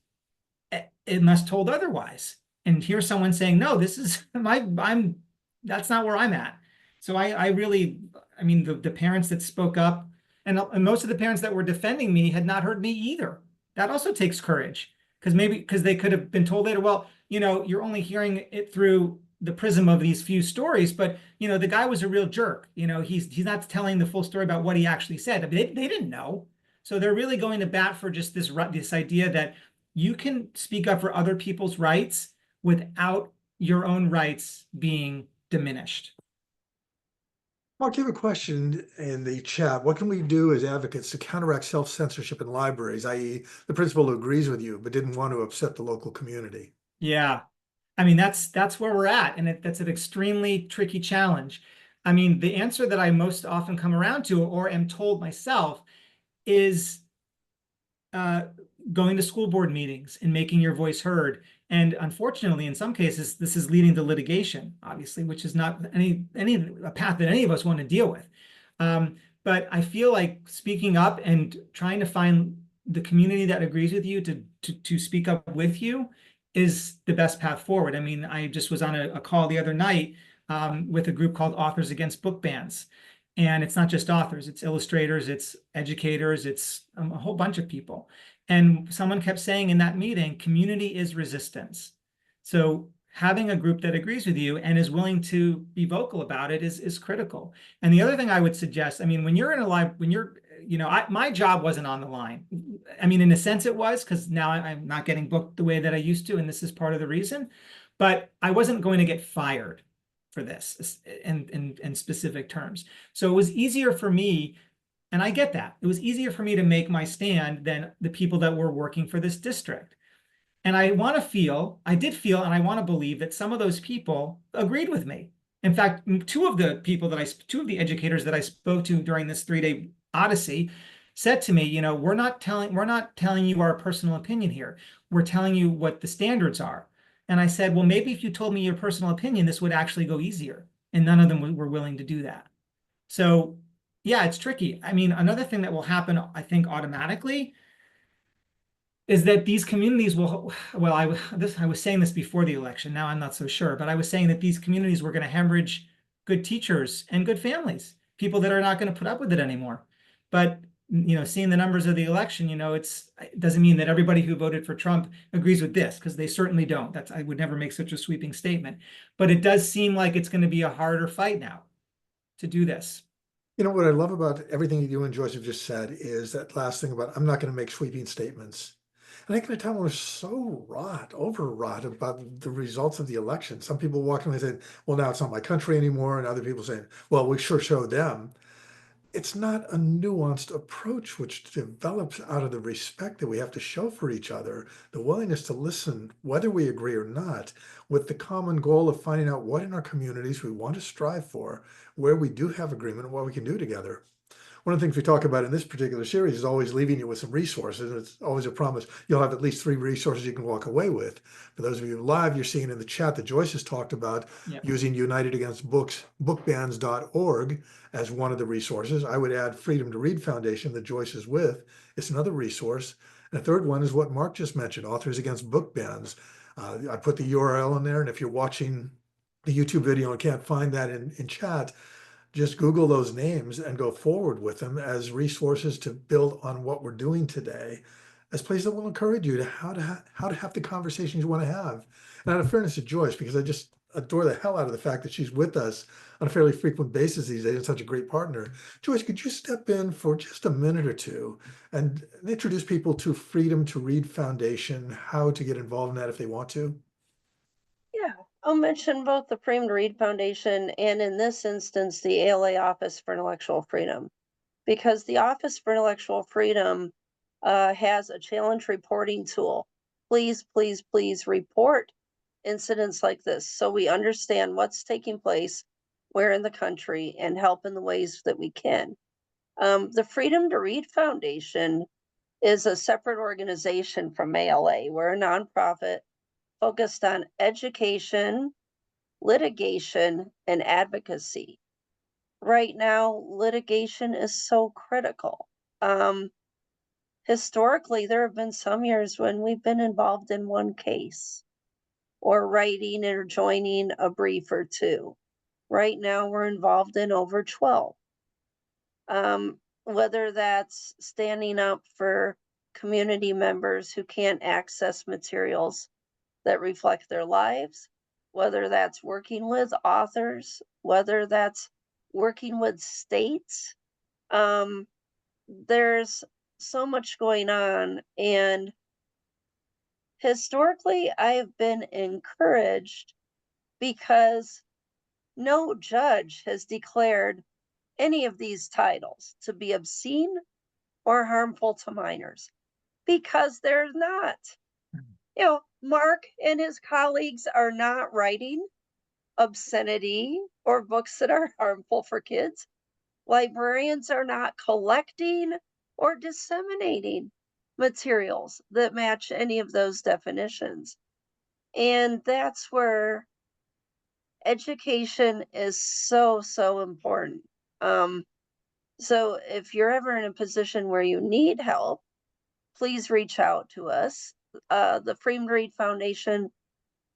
unless told otherwise. And here's someone saying, no, this is that's not where I'm at. So I mean, the parents that spoke up, and most of the parents that were defending me had not heard me either. That also takes courage, because they could have been told later, well, you're only hearing it through the prism of these few stories, but the guy was a real jerk. He's not telling the full story about what he actually said. I mean, they didn't know. So they're really going to bat for just this idea that you can speak up for other people's rights without your own rights being diminished. Mark, you have a question in the chat. What can we do as advocates to counteract self-censorship in libraries, i.e. the principal who agrees with you but didn't want to upset the local community? Yeah, I mean, that's where we're at. And that's an extremely tricky challenge. I mean, the answer that I most often come around to or am told myself is going to school board meetings and making your voice heard. And unfortunately, in some cases, this is leading to litigation, obviously, which is not a path that any of us want to deal with. But I feel like speaking up and trying to find the community that agrees with you to speak up with you is the best path forward. I mean, I just was on a call the other night with a group called Authors Against Book Bans. And it's not just authors, it's illustrators, it's educators, it's a whole bunch of people. And someone kept saying in that meeting, community is resistance. So having a group that agrees with you and is willing to be vocal about it is critical. And the other thing I would suggest, I mean, when you're in a live, my job wasn't on the line. I mean, in a sense it was, because now I'm not getting booked the way that I used to, and this is part of the reason, but I wasn't going to get fired for this in specific terms. So it was easier for me, and I get that, it was easier for me to make my stand than the people that were working for this district. And I did feel, and I want to believe that some of those people agreed with me. In fact, two of the educators that I spoke to during this 3-day odyssey said to me, we're not telling you our personal opinion here. We're telling you what the standards are. And I said, well, maybe if you told me your personal opinion, this would actually go easier. And none of them were willing to do that. So yeah, it's tricky. I mean, another thing that will happen, I think, automatically is that these communities will, well, I was saying this before the election. Now I'm not so sure, but I was saying that these communities were going to hemorrhage good teachers and good families, people that are not going to put up with it anymore. But seeing the numbers of the election, it doesn't mean that everybody who voted for Trump agrees with this, because they certainly don't. I would never make such a sweeping statement. But it does seem like it's going to be a harder fight now to do this. What I love about everything you and Joyce have just said is that last thing about, I'm not going to make sweeping statements. And I think at the time we're so overwrought about the results of the election. Some people walking away saying, well, now it's not my country anymore. And other people saying, well, we sure showed them. It's not a nuanced approach which develops out of the respect that we have to show for each other, the willingness to listen, whether we agree or not, with the common goal of finding out what in our communities we want to strive for, where we do have agreement, and what we can do together. One of the things we talk about in this particular series is always leaving you with some resources. It's always a promise. You'll have at least 3 resources you can walk away with. For those of you live, you're seeing in the chat that Joyce has talked about using United Against Books, bookbans.org as one of the resources. I would add Freedom to Read Foundation that Joyce is with. It's another resource. And a third one is what Mark just mentioned, Authors Against Book Bans. I put the URL in there, and if you're watching the YouTube video and can't find that in chat, just Google those names and go forward with them as resources to build on what we're doing today, as places that will encourage you to how to have the conversations you want to have. And out of fairness to Joyce, because I just adore the hell out of the fact that she's with us on a fairly frequent basis these days and such a great partner. Joyce, could you step in for just a minute or two and introduce people to Freedom to Read Foundation, how to get involved in that if they want to? Yeah, I'll mention both the Freedom to Read Foundation and, in this instance, the ALA Office for Intellectual Freedom, because the Office for Intellectual Freedom has a challenge reporting tool. Please, please, please report incidents like this so we understand what's taking place where in the country and help in the ways that we can. The Freedom to Read Foundation is a separate organization from ALA. We're a nonprofit focused on education, litigation, and advocacy. Right now, litigation is so critical. Historically, there have been some years when we've been involved in one case or writing or joining a brief or 2. Right now, we're involved in over 12. Whether that's standing up for community members who can't access materials that reflect their lives, whether that's working with authors, whether that's working with states. There's so much going on. And historically, I have been encouraged because no judge has declared any of these titles to be obscene or harmful to minors, because they're not. Mark and his colleagues are not writing obscenity or books that are harmful for kids. Librarians are not collecting or disseminating materials that match any of those definitions. And that's where education is so, so important. So if you're ever in a position where you need help, please reach out to us. The Freedom to Read Foundation,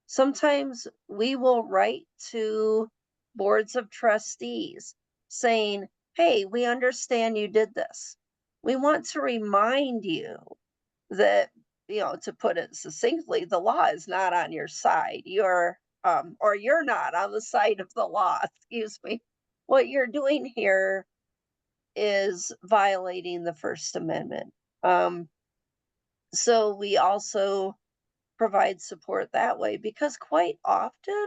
sometimes we will write to boards of trustees saying, hey, we understand you did this. We want to remind you that, to put it succinctly, the law is not on your side. You're not on the side of the law, excuse me. What you're doing here is violating the First Amendment. So we also provide support that way, because quite often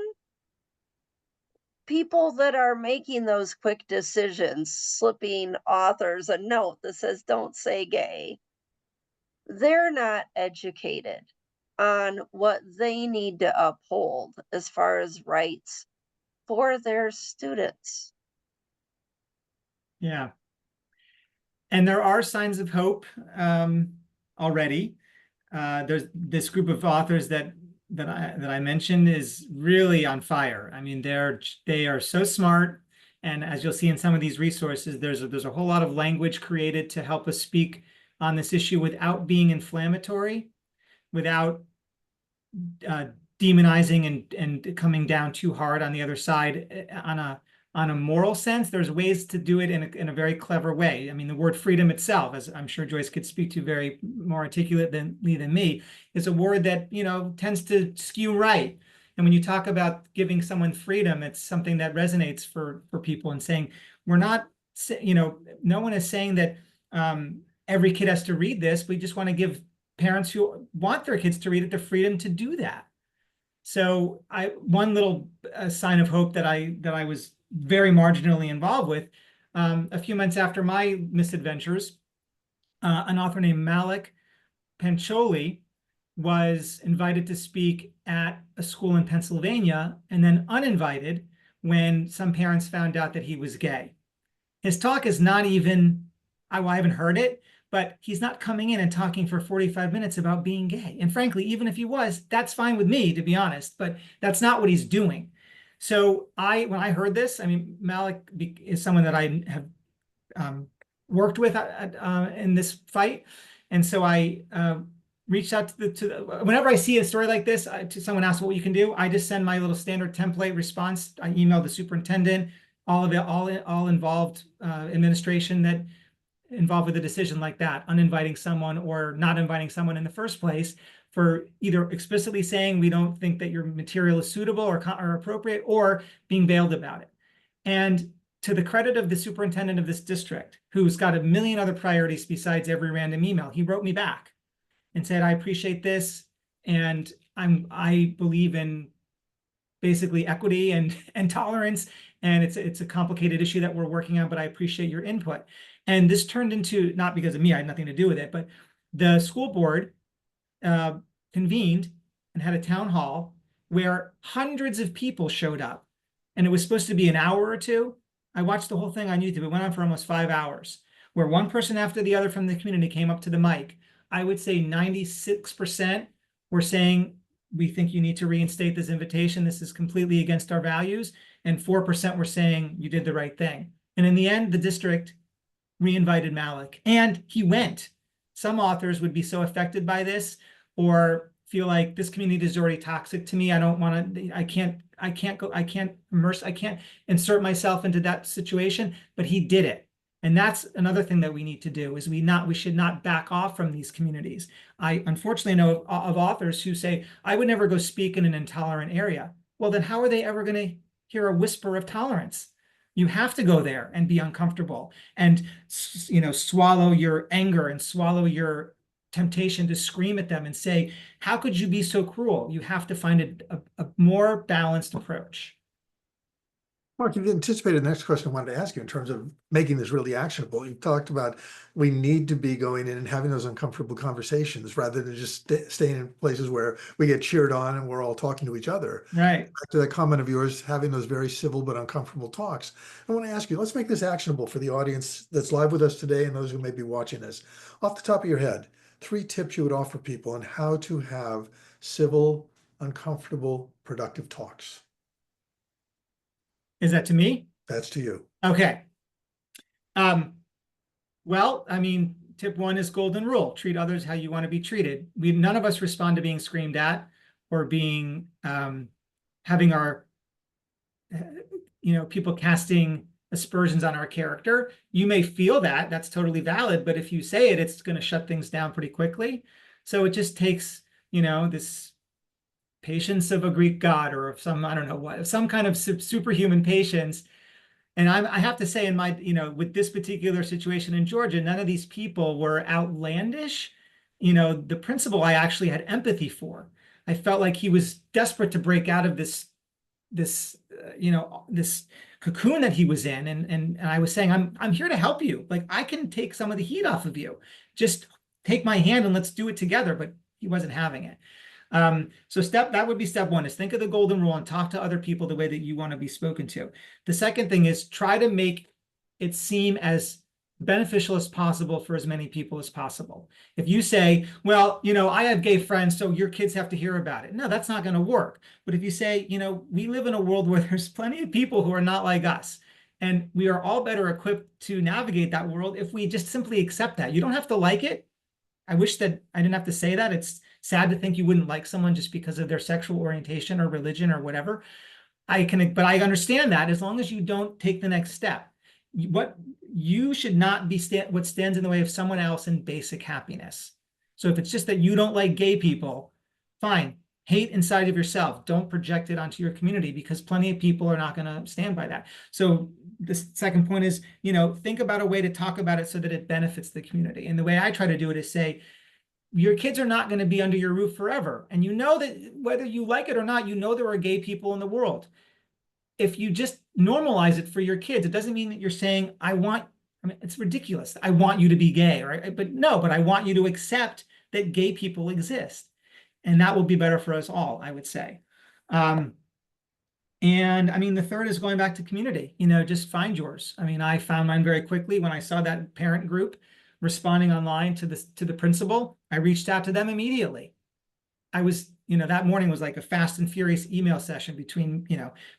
people that are making those quick decisions, slipping authors a note that says don't say gay, they're not educated on what they need to uphold as far as rights for their students. Yeah. And there are signs of hope already. There's this group of authors that I mentioned is really on fire. I mean, they are so smart. And as you'll see in some of these resources, there's a whole lot of language created to help us speak on this issue without being inflammatory, without demonizing and coming down too hard on the other side on a moral sense. There's ways to do it in a very clever way. I mean, the word freedom itself, as I'm sure Joyce could speak to very more articulately than me, is a word that, tends to skew right. And when you talk about giving someone freedom, it's something that resonates for people, and saying, we're not, no one is saying that every kid has to read this. We just want to give parents who want their kids to read it the freedom to do that. So one little sign of hope that I was very marginally involved with, a few months after my misadventures, an author named Malik Pancholi was invited to speak at a school in Pennsylvania, and then uninvited when some parents found out that he was gay. His talk is not even, I haven't heard it, but he's not coming in and talking for 45 minutes about being gay. And frankly, even if he was, that's fine with me, to be honest, but that's not what he's doing. So when I heard this, I mean, Malik is someone that I have worked with in this fight. And so I reached out whenever I see a story like this, to someone asks what you can do, I just send my little standard template response. I email the superintendent, all involved administration that involved with a decision like that, uninviting someone or not inviting someone in the first place, for either explicitly saying we don't think that your material is suitable or appropriate, or being veiled about it. And to the credit of the superintendent of this district, who's got a million other priorities besides every random email, he wrote me back and said, I appreciate this, and I believe in basically equity and tolerance, and it's a complicated issue that we're working on, but I appreciate your input. And this turned into, not because of me, I had nothing to do with it, but the school board convened and had a town hall where hundreds of people showed up, and it was supposed to be an hour or two. I watched the whole thing on YouTube. It went on for almost 5 hours, where one person after the other from the community came up to the mic. I would say 96% were saying, we think you need to reinstate this invitation. This is completely against our values. And 4% were saying you did the right thing. And in the end, the district reinvited Malik, and he went. Some authors would be so affected by this, or feel like this community is already toxic to me. I don't want to, I can't insert myself into that situation, but he did it. And that's another thing that we need to do, is we should not back off from these communities. I unfortunately know of authors who say, I would never go speak in an intolerant area. Well, then how are they ever going to hear a whisper of tolerance? You have to go there and be uncomfortable, and swallow your anger and swallow your temptation to scream at them and say, how could you be so cruel? You have to find a more balanced approach. Mark, you anticipated the next question I wanted to ask you in terms of making this really actionable. You talked about we need to be going in and having those uncomfortable conversations rather than just staying in places where we get cheered on and we're all talking to each other. Right. Back to that comment of yours, having those very civil but uncomfortable talks. I want to ask you, let's make this actionable for the audience that's live with us today and those who may be watching this. Off the top of your head, 3 tips you would offer people on how to have civil, uncomfortable, productive talks. Is that to me? That's to you. Okay. Well, I mean, tip 1 is golden rule. Treat others how you want to be treated. None of us respond to being screamed at or being, having our, people casting aspersions on our character. You may feel that, that's totally valid, but if you say it, it's going to shut things down pretty quickly. So it just takes, this patience of a Greek god, or of some, I don't know what, some kind of superhuman patience. And I have to say, in my, with this particular situation in Georgia, none of these people were outlandish. The principal I actually had empathy for. I felt like he was desperate to break out of this cocoon that he was in. And I was saying, I'm here to help you. Like, I can take some of the heat off of you. Just take my hand and let's do it together. But he wasn't having it. So that would be step 1, is think of the golden rule and talk to other people the way that you want to be spoken to. The second thing is try to make it seem as beneficial as possible for as many people as possible. If you say, well, I have gay friends, so your kids have to hear about it. No, that's not going to work. But if you say, we live in a world where there's plenty of people who are not like us, and we are all better equipped to navigate that world if we just simply accept that. You don't have to like it. I wish that I didn't have to say that. It's sad to think you wouldn't like someone just because of their sexual orientation or religion or whatever. But I understand that as long as you don't take the next step. What you should not be what stands in the way of someone else in basic happiness. So if it's just that you don't like gay people, fine. Hate inside of yourself. Don't project it onto your community, because plenty of people are not going to stand by that. So the second point is, think about a way to talk about it so that it benefits the community. And the way I try to do it is say, your kids are not going to be under your roof forever. And that whether you like it or not, there are gay people in the world. If you just normalize it for your kids, it doesn't mean that you're saying, it's ridiculous. I want you to be gay, right? But I want you to accept that gay people exist. And that will be better for us all, I would say. And the third is going back to community, just find yours. I found mine very quickly when I saw that parent group responding online to the principal. I reached out to them immediately. I was, that morning was like a fast and furious email session between,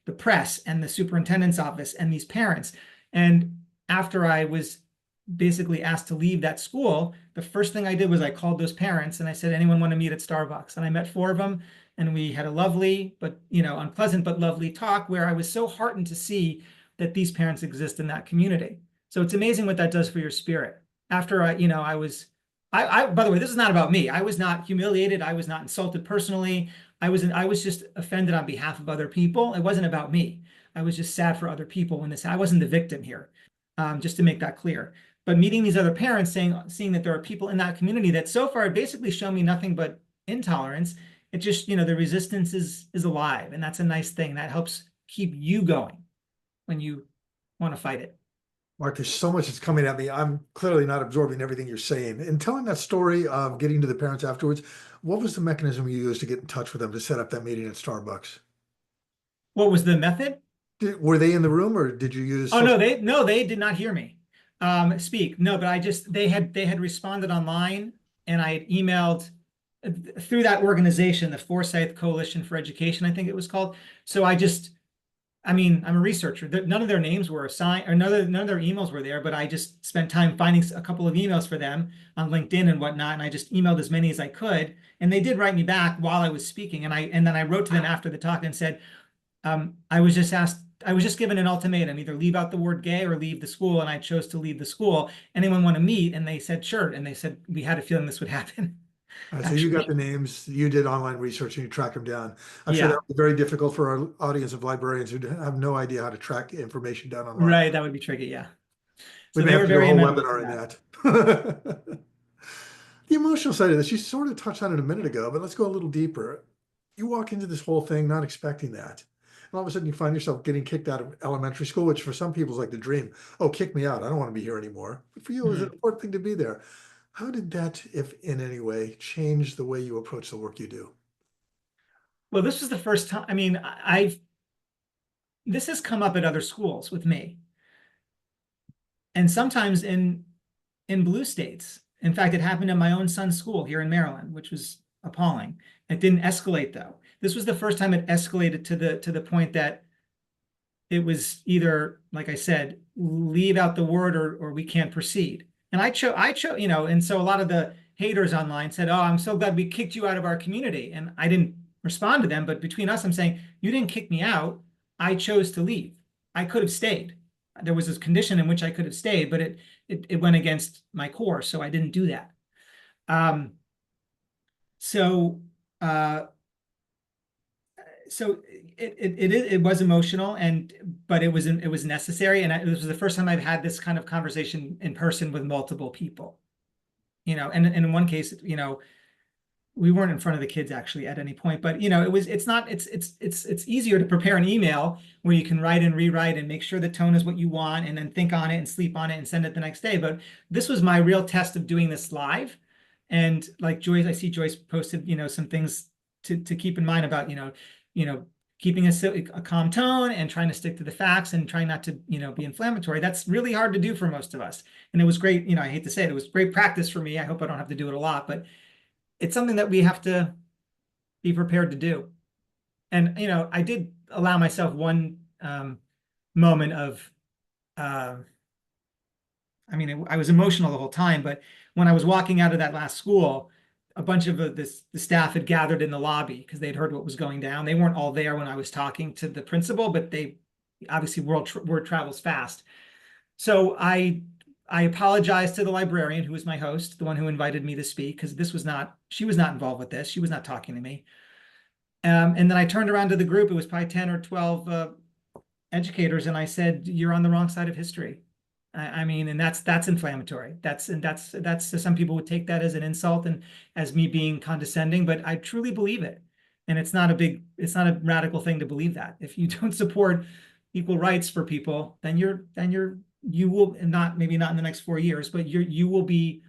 the press and the superintendent's office and these parents. And after I was basically asked to leave that school, the first thing I did was I called those parents and I said, anyone want to meet at Starbucks? And I met 4 of them, and we had a lovely, but, unpleasant, but lovely talk where I was so heartened to see that these parents exist in that community. So it's amazing what that does for your spirit. After by the way, this is not about me. I was not humiliated. I was not insulted personally. I was just offended on behalf of other people. It wasn't about me. I was just sad for other people I wasn't the victim here, just to make that clear. But meeting these other parents, seeing that there are people in that community that so far basically show me nothing but intolerance, it just, the resistance is alive. And that's a nice thing. That helps keep you going when you want to fight it. Mark, there's so much that's coming at me. I'm clearly not absorbing everything you're saying. In telling that story of getting to the parents afterwards, what was the mechanism you used to get in touch with them to set up that meeting at Starbucks? What was the method? Were they in the room, or did you use? Oh, no, they did not hear me speak. No, but they had responded online, and I had emailed through that organization, the Forsyth Coalition for Education, I think it was called. So I'm a researcher. None of their names were assigned, or none of their emails were there, but I just spent time finding a couple of emails for them on LinkedIn and whatnot, and I just emailed as many as I could. And they did write me back while I was speaking, and then I wrote to them after the talk and said, I was just given an ultimatum, either leave out the word gay or leave the school, and I chose to leave the school. Anyone want to meet? And they said, sure. And they said, we had a feeling this would happen. So you got the names, you did online research, and you tracked them down. I'm sure that would be very difficult for our audience of librarians who have no idea how to track information down online. Right, that would be tricky, yeah. We may have to do a whole webinar in that. The emotional side of this, you sort of touched on it a minute ago, but let's go a little deeper. You walk into this whole thing not expecting that. And all of a sudden you find yourself getting kicked out of elementary school, which for some people is like the dream. Oh, kick me out. I don't want to be here anymore. But for you, it was an important thing to be there. How did that, if in any way, change the way you approach the work you do? Well, this was the first time. This has come up at other schools with me. And sometimes in blue states. In fact, it happened in my own son's school here in Maryland, which was appalling. It didn't escalate, though. This was the first time it escalated to the point that it was either, like I said, leave out the word or we can't proceed. And I chose, and so a lot of the haters online said, oh, I'm so glad we kicked you out of our community. And I didn't respond to them, but between us, I'm saying, you didn't kick me out. I chose to leave. I could have stayed. There was this condition in which I could have stayed, but it went against my core, so I didn't do that. So it was emotional, but it was necessary, and it was the first time I've had this kind of conversation in person with multiple people. And in one case, we weren't in front of the kids actually at any point, but it's easier to prepare an email where you can write and rewrite and make sure the tone is what you want, and then think on it and sleep on it and send it the next day. But this was my real test of doing this live. And like Joyce, I see Joyce posted, some things to keep in mind about, keeping a calm tone and trying to stick to the facts and trying not to, be inflammatory. That's really hard to do for most of us. And it was great, I hate to say it, it was great practice for me. I hope I don't have to do it a lot, but it's something that we have to be prepared to do. And, I did allow myself one moment of, I was emotional the whole time, but when I was walking out of that last school, a bunch of the staff had gathered in the lobby because they'd heard what was going down. They weren't all there when I was talking to the principal, but they obviously word travels fast. So I apologized to the librarian who was my host, the one who invited me to speak, because she was not involved with this. She was not talking to me. And then I turned around to the group. It was probably 10 or 12 educators, and I said, "You're on the wrong side of history." And that's inflammatory. That's some people would take that as an insult and as me being condescending, but I truly believe it. And it's not a radical thing to believe that. If you don't support equal rights for people, then you will not, maybe not in the next 4 years, but you will be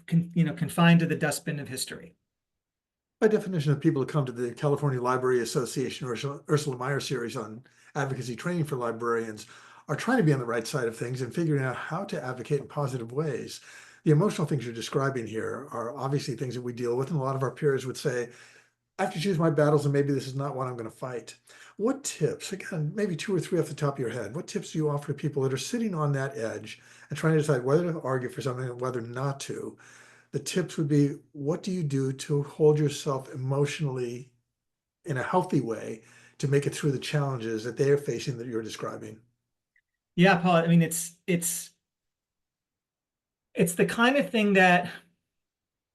confined to the dustbin of history. By definition of people who come to the California Library Association or Ursula Meyer series on advocacy training for librarians are trying to be on the right side of things and figuring out how to advocate in positive ways. The emotional things you're describing here are obviously things that we deal with, and a lot of our peers would say, I have to choose my battles, and maybe this is not what I'm going to fight. What tips, again, maybe 2 or 3 off the top of your head, what tips do you offer to people that are sitting on that edge and trying to decide whether to argue for something and whether not to? The tips would be, what do you do to hold yourself emotionally in a healthy way to make it through the challenges that they are facing that you're describing? Yeah, Paul, it's the kind of thing that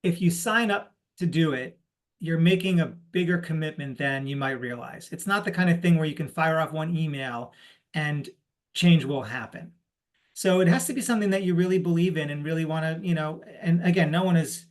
if you sign up to do it, you're making a bigger commitment than you might realize. It's not the kind of thing where you can fire off one email and change will happen. So it has to be something that you really believe in and really want to, and again, no one is,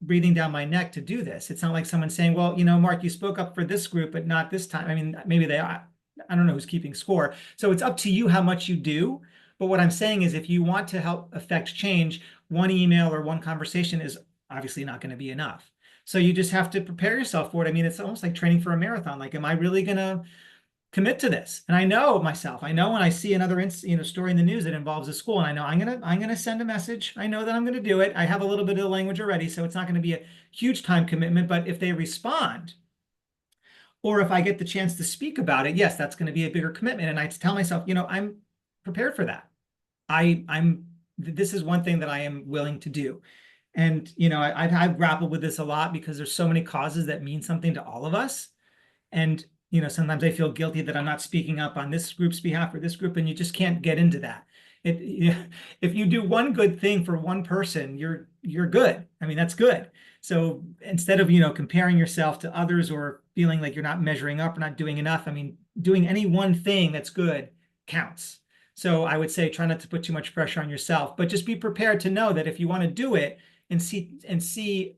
breathing down my neck to do this. It's not like someone saying, well, Mark, you spoke up for this group, but not this time. Maybe they are. I don't know who's keeping score. So it's up to you how much you do. But what I'm saying is if you want to help affect change, one email or one conversation is obviously not going to be enough. So you just have to prepare yourself for it. It's almost like training for a marathon. Like, am I really going to commit to this? And I know myself. I know when I see another story in the news that involves a school, and I know I'm gonna send a message. I know that I'm going to do it. I have a little bit of the language already, so it's not going to be a huge time commitment. But if they respond, or if I get the chance to speak about it, yes, that's going to be a bigger commitment. And I tell myself, I'm prepared for that. This is one thing that I am willing to do. And, I've grappled with this a lot because there's so many causes that mean something to all of us. And, sometimes I feel guilty that I'm not speaking up on this group's behalf or this group, and you just can't get into that. If you do one good thing for one person, you're good. That's good. So instead of, comparing yourself to others or feeling like you're not measuring up or not doing enough, doing any one thing that's good counts. So I would say try not to put too much pressure on yourself, but just be prepared to know that if you want to do it and see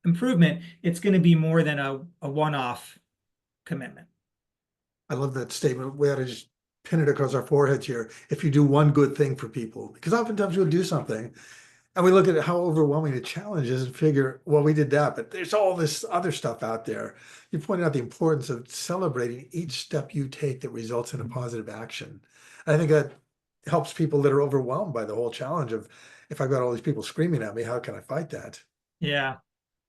improvement, it's going to be more than a one-off commitment. I love that statement. We ought to just pin it across our foreheads here. If you do one good thing for people, because oftentimes we'll do something and we look at how overwhelming the challenge is and figure, well, we did that, but there's all this other stuff out there. You pointed out the importance of celebrating each step you take that results in a positive action. And I think that helps people that are overwhelmed by the whole challenge of, if I've got all these people screaming at me, how can I fight that? Yeah.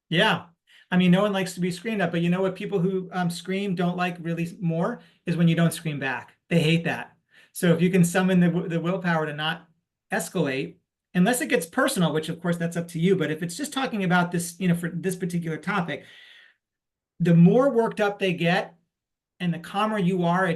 Yeah. No one likes to be screamed at, but you know what people who scream don't like really more is when you don't scream back. They hate that. So if you can summon the willpower to not escalate, unless it gets personal, which of course that's up to you. But if it's just talking about this, for this particular topic, the more worked up they get and the calmer you are,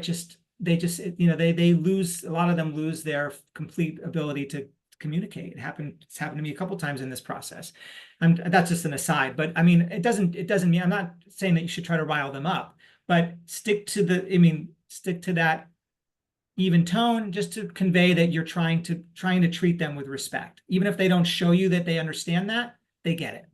they lose, a lot of them lose their complete ability to communicate. It's happened to me a couple times in this process. That's just an aside, but it doesn't mean, I'm not saying that you should try to rile them up, but stick to that even tone, just to convey that you're trying to treat them with respect. Even if they don't show you that they understand that, they get it.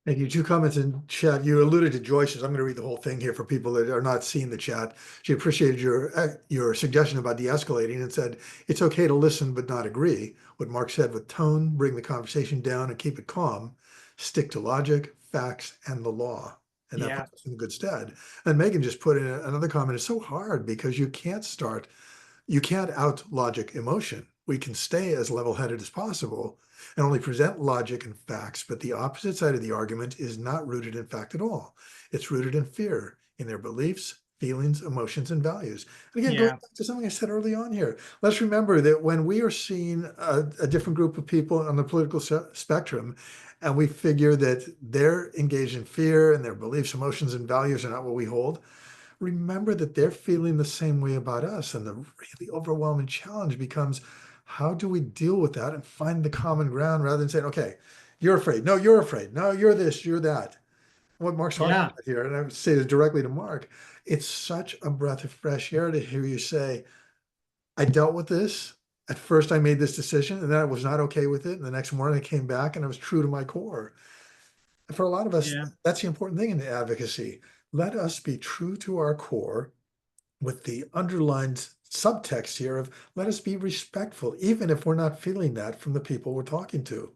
Thank you. 2 comments in chat. You alluded to Joyce's. I'm going to read the whole thing here for people that are not seeing the chat. She appreciated your suggestion about de-escalating and said, it's okay to listen but not agree. What Mark said with tone, bring the conversation down and keep it calm. Stick to logic, facts, and the law. and that Yeah. puts us in good stead. And Megan just put in another comment. It's so hard because you can't out logic emotion. We can stay as level-headed as possible and only present logic and facts, but the opposite side of the argument is not rooted in fact at all. It's rooted in fear, in their beliefs, feelings, emotions, and values. And again, going Yeah. back to something I said early on here, let's remember that when we are seeing a different group of people on the political spectrum, and we figure that they're engaged in fear and their beliefs, emotions, and values are not what we hold, remember that they're feeling the same way about us. And the really overwhelming challenge becomes, how do we deal with that and find the common ground rather than saying, okay, you're afraid. No, you're afraid. No, you're this, you're that. What Mark's talking Yeah. about here, and I would say this directly to Mark, it's such a breath of fresh air to hear you say, I dealt with this. At first, I made this decision, and then I was not okay with it. And the next morning, I came back and I was true to my core. And for a lot of us, Yeah. that's the important thing in the advocacy. Let us be true to our core with the underlined subtext here of let us be respectful, even if we're not feeling that from the people we're talking to.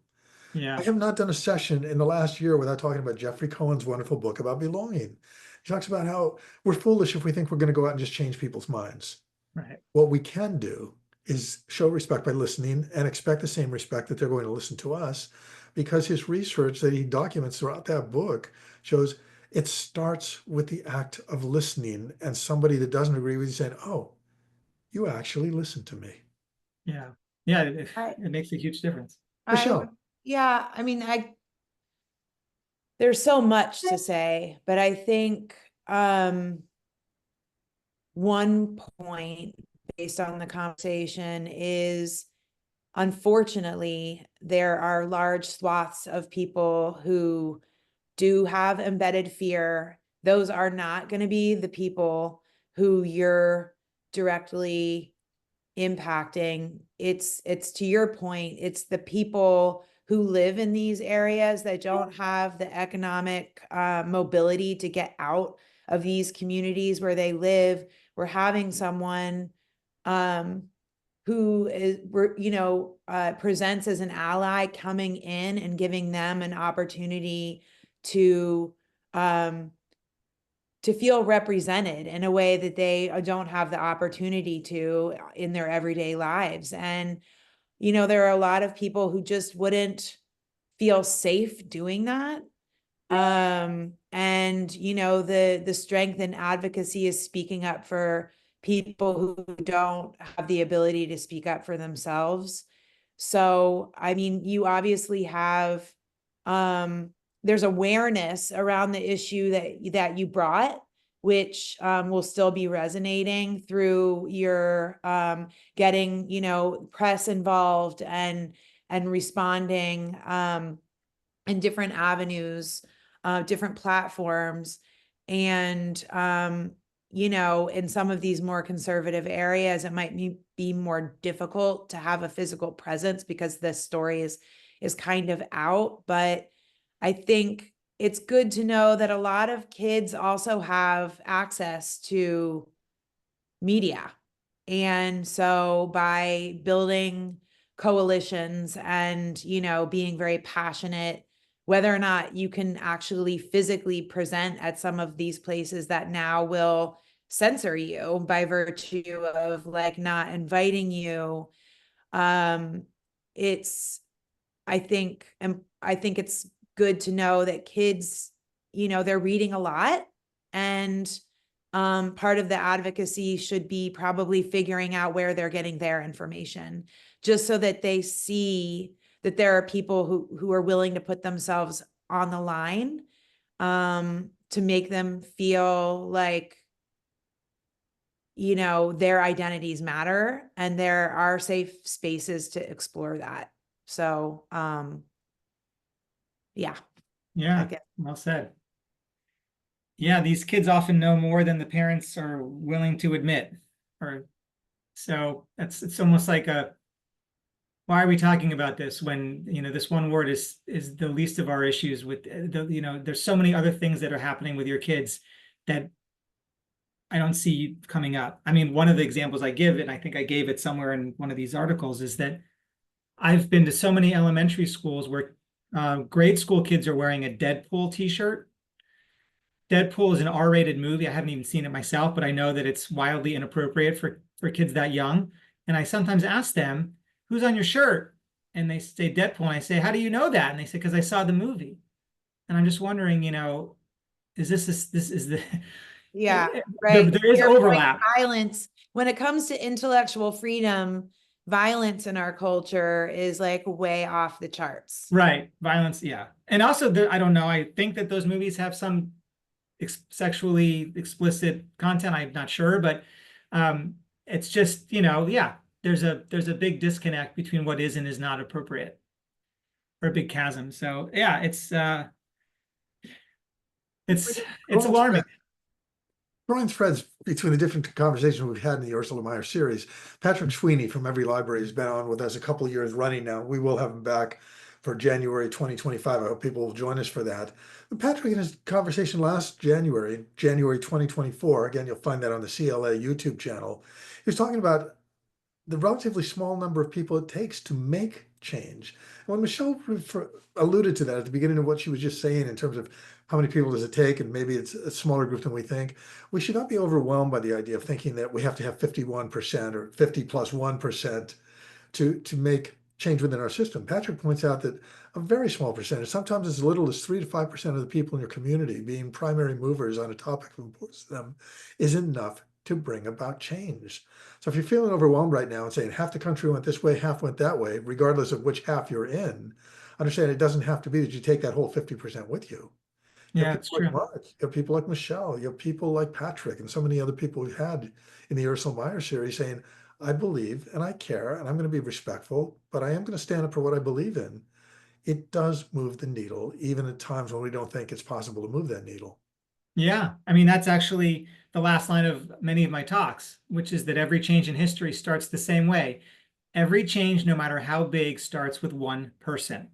Yeah. I have not done a session in the last year without talking about Jeffrey Cohen's wonderful book about belonging. He talks about how we're foolish if we think we're going to go out and just change people's minds. Right. What we can do is show respect by listening and expect the same respect that they're going to listen to us, because his research that he documents throughout that book shows it starts with the act of listening, and somebody that doesn't agree with you saying, oh, you actually listened to me. Yeah. Yeah. It I, makes a huge difference. Michelle. yeah, I mean, there's so much to say, but I think one point based on the conversation is, unfortunately, there are large swaths of people who do have embedded fear. Those are not going to be the people who you're directly impacting. It's to your point, it's the people who live in these areas that don't have the economic mobility to get out of these communities where they live. We're having someone who is, presents as an ally coming in and giving them an opportunity to feel represented in a way that they don't have the opportunity to in their everyday lives. And, there are a lot of people who just wouldn't feel safe doing that. And, the strength in advocacy is speaking up for people who don't have the ability to speak up for themselves. So, I mean, you obviously have, there's awareness around the issue that you brought, which will still be resonating through your getting, press involved and responding in different avenues, different platforms. And in some of these more conservative areas, it might be more difficult to have a physical presence because this story is kind of out. But I think it's good to know that a lot of kids also have access to media. And so by building coalitions and, being very passionate, whether or not you can actually physically present at some of these places that now will censor you by virtue of not inviting you. It's, I think it's good to know that kids, they're reading a lot, and part of the advocacy should be probably figuring out where they're getting their information, just so that they see that there are people who are willing to put themselves on the line to make them feel like, their identities matter and there are safe spaces to explore that. So, yeah. Yeah. Well said. Yeah, these kids often know more than the parents are willing to admit. So it's almost like why are we talking about this when, this one word is the least of our issues with there's so many other things that are happening with your kids that I don't see coming up. I mean, one of the examples I give, and I think I gave it somewhere in one of these articles, is that I've been to so many elementary schools where grade school kids are wearing a Deadpool t-shirt. Deadpool is an R-rated movie. I haven't even seen it myself, but I know that it's wildly inappropriate for kids that young. And I sometimes ask them, who's on your shirt? And they say Deadpool. And I say, how do you know that? And they say, because I saw the movie. And I'm just wondering, is this is the Yeah, right. there is Your point, overlap. violence, when it comes to intellectual freedom, violence in our culture is like way off the charts. Right. Violence. Yeah. And also, I don't know. I think that those movies have some sexually explicit content. I'm not sure, but it's just, yeah, there's a big disconnect between what is and is not appropriate, or a big chasm. So yeah, it's alarming. Drawing threads between the different conversations we've had in the Ursula Meyer series. Patrick Sweeney from Every Library has been on with us a couple of years running now. We will have him back for January 2025. I hope people will join us for that. But Patrick, in his conversation last January 2024, again, you'll find that on the CLA YouTube channel, he was talking about the relatively small number of people it takes to make change. And when Michelle alluded to that at the beginning of what she was just saying in terms of how many people does it take, and maybe it's a smaller group than we think, we should not be overwhelmed by the idea of thinking that we have to have 51% or 50 plus 1% to make change within our system. Patrick points out that a very small percentage, sometimes as little as 3 to 5% of the people in your community being primary movers on a topic of importance to them, is enough to bring about change. So if you're feeling overwhelmed right now and saying half the country went this way, half went that way, regardless of which half you're in, understand it doesn't have to be that you take that whole 50% with you. Yeah, it's true. Like Mark, you have people like Michelle, you have people like Patrick, and so many other people we had in the Ursula Meyer series saying, I believe and I care and I'm going to be respectful, but I am going to stand up for what I believe in. It does move the needle, even at times when we don't think it's possible to move that needle. Yeah, I mean, that's actually the last line of many of my talks, which is that every change in history starts the same way. Every change, no matter how big, starts with one person.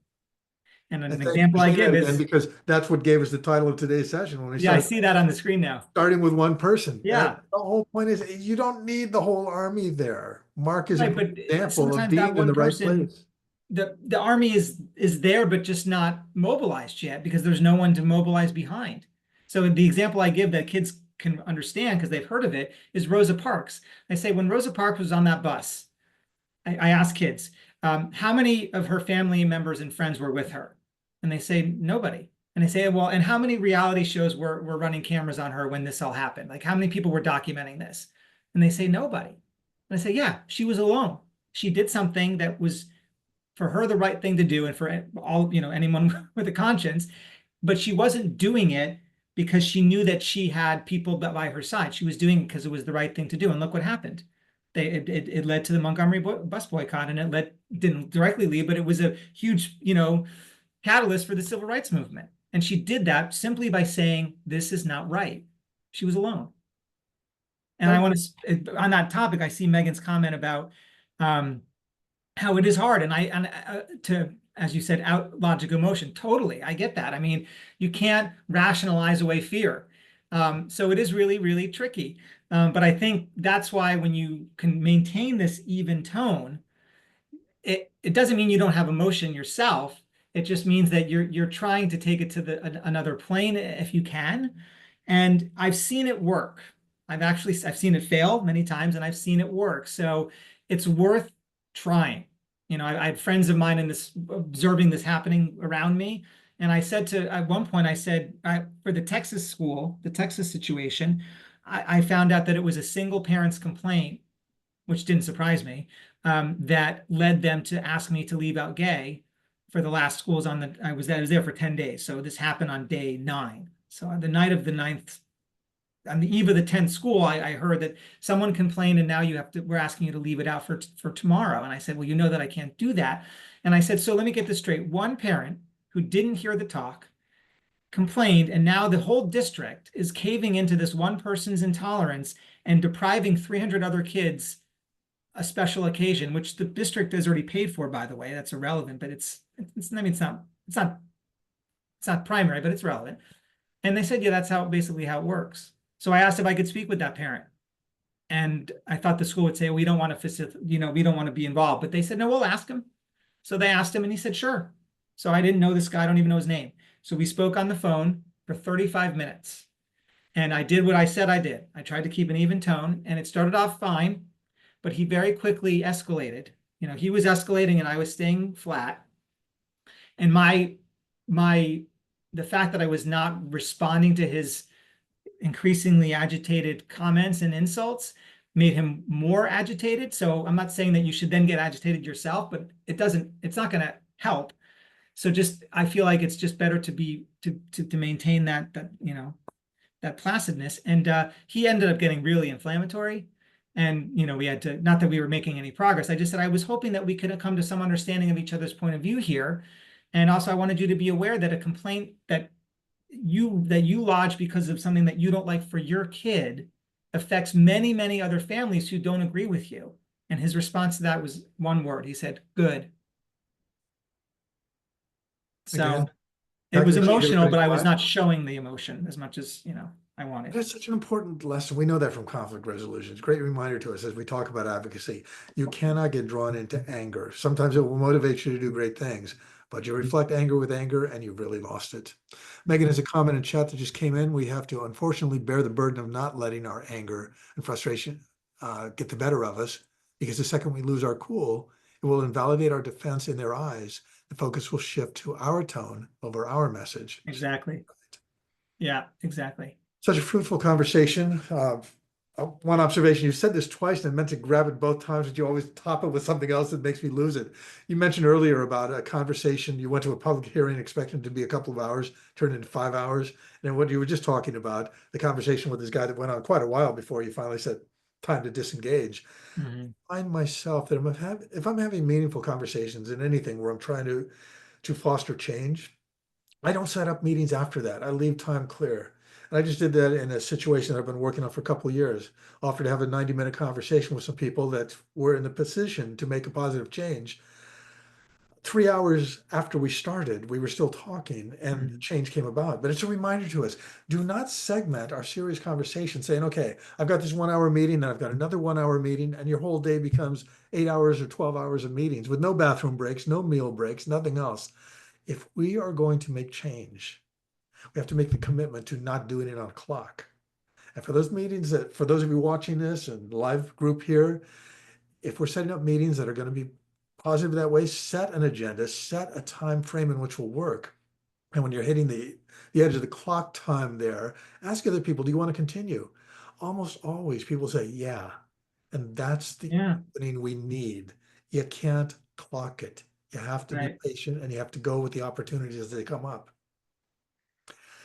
And an example I give is, because that's what gave us the title of today's session. When we yeah, I see that on the screen now. Starting with one person. Yeah. The whole point is you don't need the whole army there. Mark is an example of being in the right place. The army is there, but just not mobilized yet because there's no one to mobilize behind. So the example I give that kids can understand because they've heard of it is Rosa Parks. I say when Rosa Parks was on that bus, I ask kids, how many of her family members and friends were with her? And they say nobody. And I say, well, and how many reality shows were running cameras on her when this all happened? Like how many people were documenting this? And they say nobody. And I say, yeah, she was alone. She did something that was for her the right thing to do and for all, anyone with a conscience, but she wasn't doing it because she knew that she had people by her side. She was doing it because it was the right thing to do. And look what happened. It led to the Montgomery bus boycott, and it didn't directly lead, but it was a huge, catalyst for the civil rights movement. And she did that simply by saying, this is not right. She was alone. And I want to, on that topic, I see Megan's comment about how it is hard. And to, as you said, out logic emotion. Totally. I get that. I mean, you can't rationalize away fear. So it is really, really tricky. But I think that's why when you can maintain this even tone, it doesn't mean you don't have emotion yourself. It just means that you're trying to take it to another plane if you can. And I've seen it work. I've seen it fail many times, and I've seen it work. So it's worth trying. I had friends of mine observing this happening around me. And I said at one point, for the Texas school, the Texas situation, I found out that it was a single parent's complaint, which didn't surprise me, that led them to ask me to leave out gay for the last schools I was there for 10 days. So this happened on day 9. So on the night of the 9th, on the eve of the 10th school, I heard that someone complained and now we're asking you to leave it out for tomorrow. And I said, well, you know that I can't do that. And I said, so let me get this straight. One parent who didn't hear the talk complained, and now the whole district is caving into this one person's intolerance and depriving 300 other kids a special occasion, which the district has already paid for, by the way. That's irrelevant, but it's not primary, but it's relevant. And they said, yeah, that's basically how it works. So I asked if I could speak with that parent. And I thought the school would say, we don't want to we don't want to be involved. But they said, no, we'll ask him. So they asked him and he said, sure. So I didn't know this guy. I don't even know his name. So we spoke on the phone for 35 minutes. And I did what I said I did. I tried to keep an even tone, and it started off fine, but he very quickly escalated. You know, he was escalating and I was staying flat. And the fact that I was not responding to his increasingly agitated comments and insults made him more agitated. So I'm not saying that you should then get agitated yourself, but it's not going to help. So I feel like it's just better to maintain that that placidness. And he ended up getting really inflammatory. And, we had to, not that we were making any progress. I just said, I was hoping that we could come to some understanding of each other's point of view here. And also I wanted you to be aware that a complaint that you lodge because of something that you don't like for your kid affects many, many other families who don't agree with you. And his response to that was one word. He said, good. So Again, it was that gets emotional, but I everybody's was quiet. not showing the emotion as much as, I wanted. That's such an important lesson. We know that from conflict resolution. It's a great reminder to us as we talk about advocacy. You cannot get drawn into anger. Sometimes it will motivate you to do great things, but you reflect anger with anger and you've really lost it. Megan has a comment in chat that just came in. We have to unfortunately bear the burden of not letting our anger and frustration get the better of us, because the second we lose our cool, it will invalidate our defense in their eyes. The focus will shift to our tone over our message. Exactly. Yeah, exactly. Such a fruitful conversation. One observation, you said this twice and I meant to grab it both times, but you always top it with something else that makes me lose it. You mentioned earlier about a conversation. You went to a public hearing expecting it to be a couple of hours, turned into 5 hours. And what you were just talking about, the conversation with this guy that went on quite a while before you finally said, time to disengage. Mm-hmm. I find myself that if I'm having meaningful conversations in anything where I'm trying to foster change, I don't set up meetings after that. I leave time clear. And I just did that in a situation that I've been working on for a couple of years. Offered to have a 90-minute conversation with some people that were in the position to make a positive change. 3 hours after we started, we were still talking and change came about. But it's a reminder to us, do not segment our serious conversation saying, okay, I've got this 1 hour meeting and I've got another 1 hour meeting, and your whole day becomes 8 hours or 12 hours of meetings with no bathroom breaks, no meal breaks, nothing else. If we are going to make change, we have to make the commitment to not doing it on a clock. And for those meetings for those of you watching this and live group here, if we're setting up meetings that are going to be positive that way, set an agenda, set a time frame in which will work. And when you're hitting the edge of the clock time there, ask other people, do you want to continue? Almost always people say, yeah. And that's the opening we need. You can't clock it. You have to be patient and you have to go with the opportunities as they come up.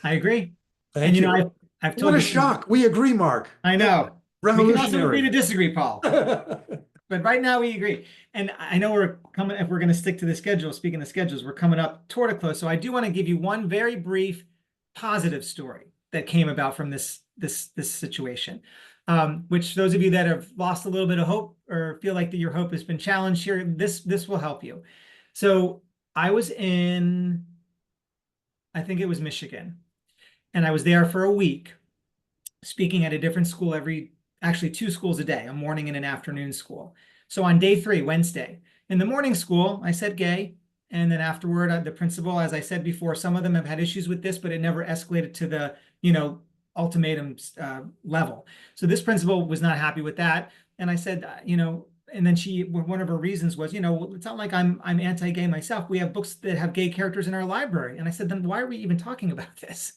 I agree. Thank you. I've told what a you shock. We agree, Mark. I know. Revolutionary. We can also agree to disagree, Paul. But right now we agree. And I know if we're going to stick to the schedule, speaking of schedules, we're coming up toward a close. So I do want to give you one very brief positive story that came about from this situation, which those of you that have lost a little bit of hope or feel like that your hope has been challenged here, this will help you. So I was in, I think it was Michigan, and I was there for a week speaking at a different school actually 2 schools a day, a morning and an afternoon school. So on day 3, Wednesday, in the morning school, I said gay. And then afterward, the principal, as I said before, some of them have had issues with this, but it never escalated to the, ultimatum level. So this principal was not happy with that. And I said, and then one of her reasons was, it's not like I'm anti-gay myself. We have books that have gay characters in our library. And I said, then why are we even talking about this?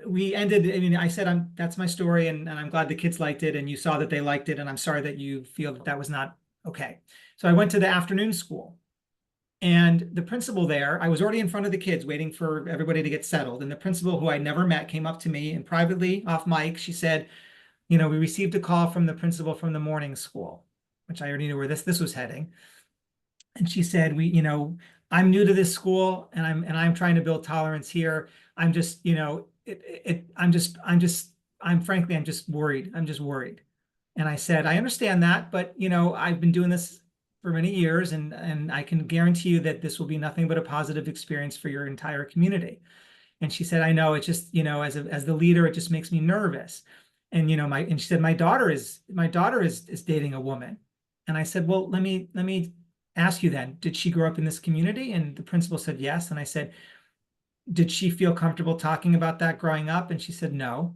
We ended, I said, that's my story, and I'm glad the kids liked it, and you saw that they liked it, and I'm sorry that you feel that was not okay. So I went to the afternoon school, and the principal there, I was already in front of the kids waiting for everybody to get settled, and the principal, who I never met, came up to me and privately off mic, she said, we received a call from the principal from the morning school, which I already knew where this was heading. And she said, I'm new to this school, and I'm trying to build tolerance here. I'm just, I'm just worried. I'm just worried. And I said, I understand that, but I've been doing this for many years, and I can guarantee you that this will be nothing but a positive experience for your entire community. And she said, I know, it's just, as the leader, it just makes me nervous. And and she said, my daughter is dating a woman. And I said, well, let me ask you then, did she grow up in this community? And the principal said yes. And I said, did she feel comfortable talking about that growing up? And she said, no.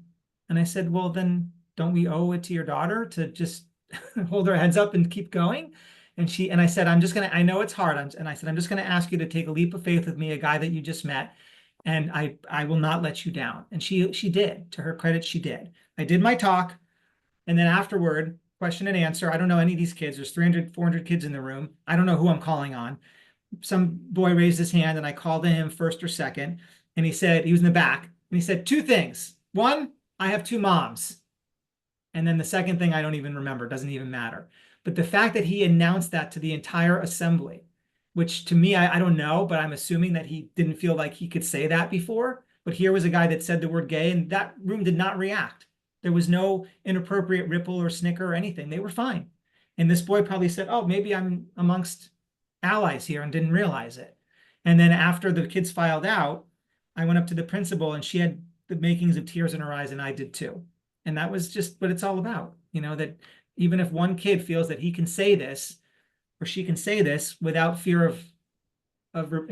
And I said, well, then don't we owe it to your daughter to just hold her heads up and keep going? And I said, I know it's hard. And I said, I'm just going to ask you to take a leap of faith with me, a guy that you just met, and I will not let you down. And she did. To her credit, she did. I did my talk. And then afterward, question and answer. I don't know any of these kids. There's 300, 400 kids in the room. I don't know who I'm calling on. Some boy raised his hand and I called to him first or second. And he said, he was in the back. And he said two things. One, I have two moms. And then the second thing I don't even remember, doesn't even matter. But the fact that he announced that to the entire assembly, which to me, I don't know, but I'm assuming that he didn't feel like he could say that before. But here was a guy that said the word gay and that room did not react. There was no inappropriate ripple or snicker or anything. They were fine. And this boy probably said, oh, maybe I'm amongst allies here and didn't realize it. And then after the kids filed out, I went up to the principal and she had the makings of tears in her eyes and I did too. And that was just what it's all about, that even if one kid feels that he can say this or she can say this without fear of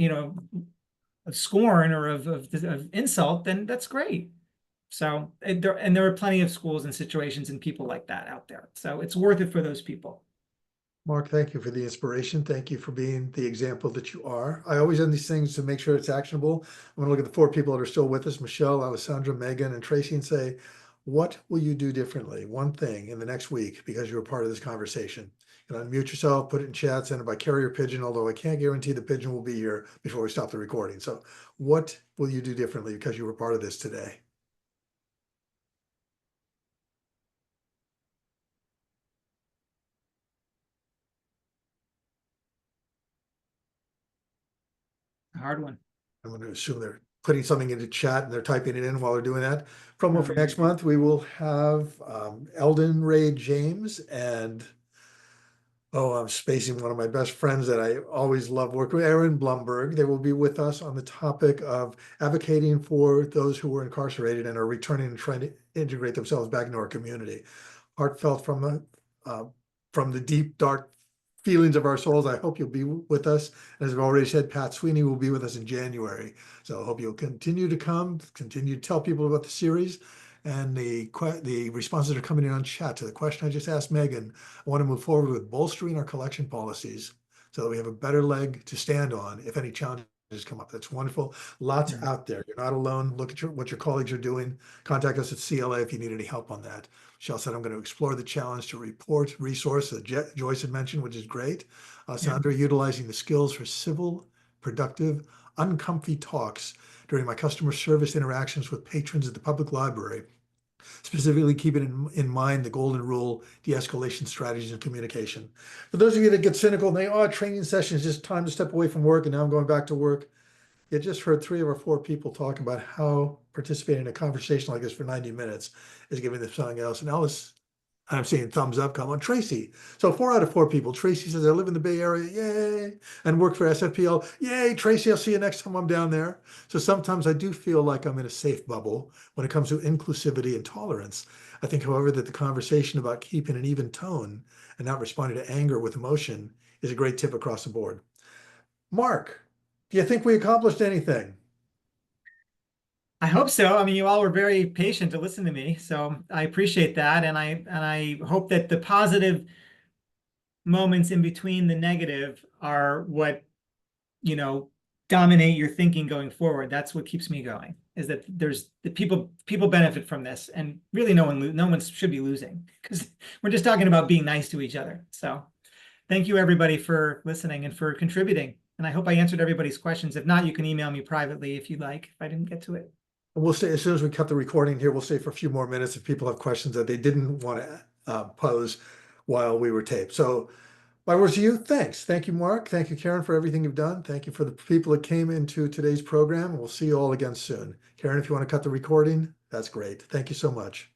scorn or of insult, then that's great. So, there are plenty of schools and situations and people like that out there. So it's worth it for those people. Mark, thank you for the inspiration. Thank you for being the example that you are. I always end these things to make sure it's actionable. I'm going to look at the 4 people that are still with us, Michelle, Alessandra, Megan, and Tracy, and say, what will you do differently? One thing in the next week because you were part of this conversation. And unmute yourself, put it in chat, send it by carrier pigeon, although I can't guarantee the pigeon will be here before we stop the recording. So what will you do differently because you were part of this today? A hard one. I'm going to assume they're putting something into chat and they're typing it in while they're doing that. Promo for next month, we will have Eldon Ray James and, I'm spacing one of my best friends that I always love working with, Aaron Blumberg. They will be with us on the topic of advocating for those who were incarcerated and are returning and trying to integrate themselves back into our community. Heartfelt from the deep, dark feelings of our souls. I hope you'll be with us. As I've already said, Pat Sweeney will be with us in January. So I hope you'll continue to come, continue to tell people about the series and the responses are coming in on chat to the question I just asked Megan. I want to move forward with bolstering our collection policies so that we have a better leg to stand on if any challenges come up. That's wonderful. Lots out there. You're not alone. Look at what your colleagues are doing. Contact us at CLA if you need any help on that. Michelle said, I'm going to explore the challenge to report resource that Joyce had mentioned, which is great. Sandra, utilizing the skills for civil, productive, uncomfy talks during my customer service interactions with patrons at the public library, specifically keeping in mind the golden rule, de-escalation strategies and communication. For those of you that get cynical and think, training session is just time to step away from work and now I'm going back to work. You just heard 3 of our 4 people talk about how participating in a conversation like this for 90 minutes is giving them something else. And Alice, I'm seeing thumbs up come on. Tracy. So 4 out of 4 people. Tracy says, I live in the Bay Area, yay, and work for SFPL. Yay, Tracy, I'll see you next time I'm down there. So sometimes I do feel like I'm in a safe bubble when it comes to inclusivity and tolerance. I think, however, that the conversation about keeping an even tone and not responding to anger with emotion is a great tip across the board. Mark, do you think we accomplished anything? I hope so. I mean, you all were very patient to listen to me, so I appreciate that, and I hope that the positive moments in between the negative are what dominate your thinking going forward. That's what keeps me going. Is that there's the people benefit from this, and really no one should be losing because we're just talking about being nice to each other. So, thank you everybody for listening and for contributing. And I hope I answered everybody's questions. If not, you can email me privately if you'd like, if I didn't get to it. We'll stay, as soon as we cut the recording here, we'll stay for a few more minutes if people have questions that they didn't want to pose while we were taped. So my words to you, thanks. Thank you, Mark. Thank you, Karen, for everything you've done. Thank you for the people that came into today's program. We'll see you all again soon. Karen, if you want to cut the recording, that's great. Thank you so much.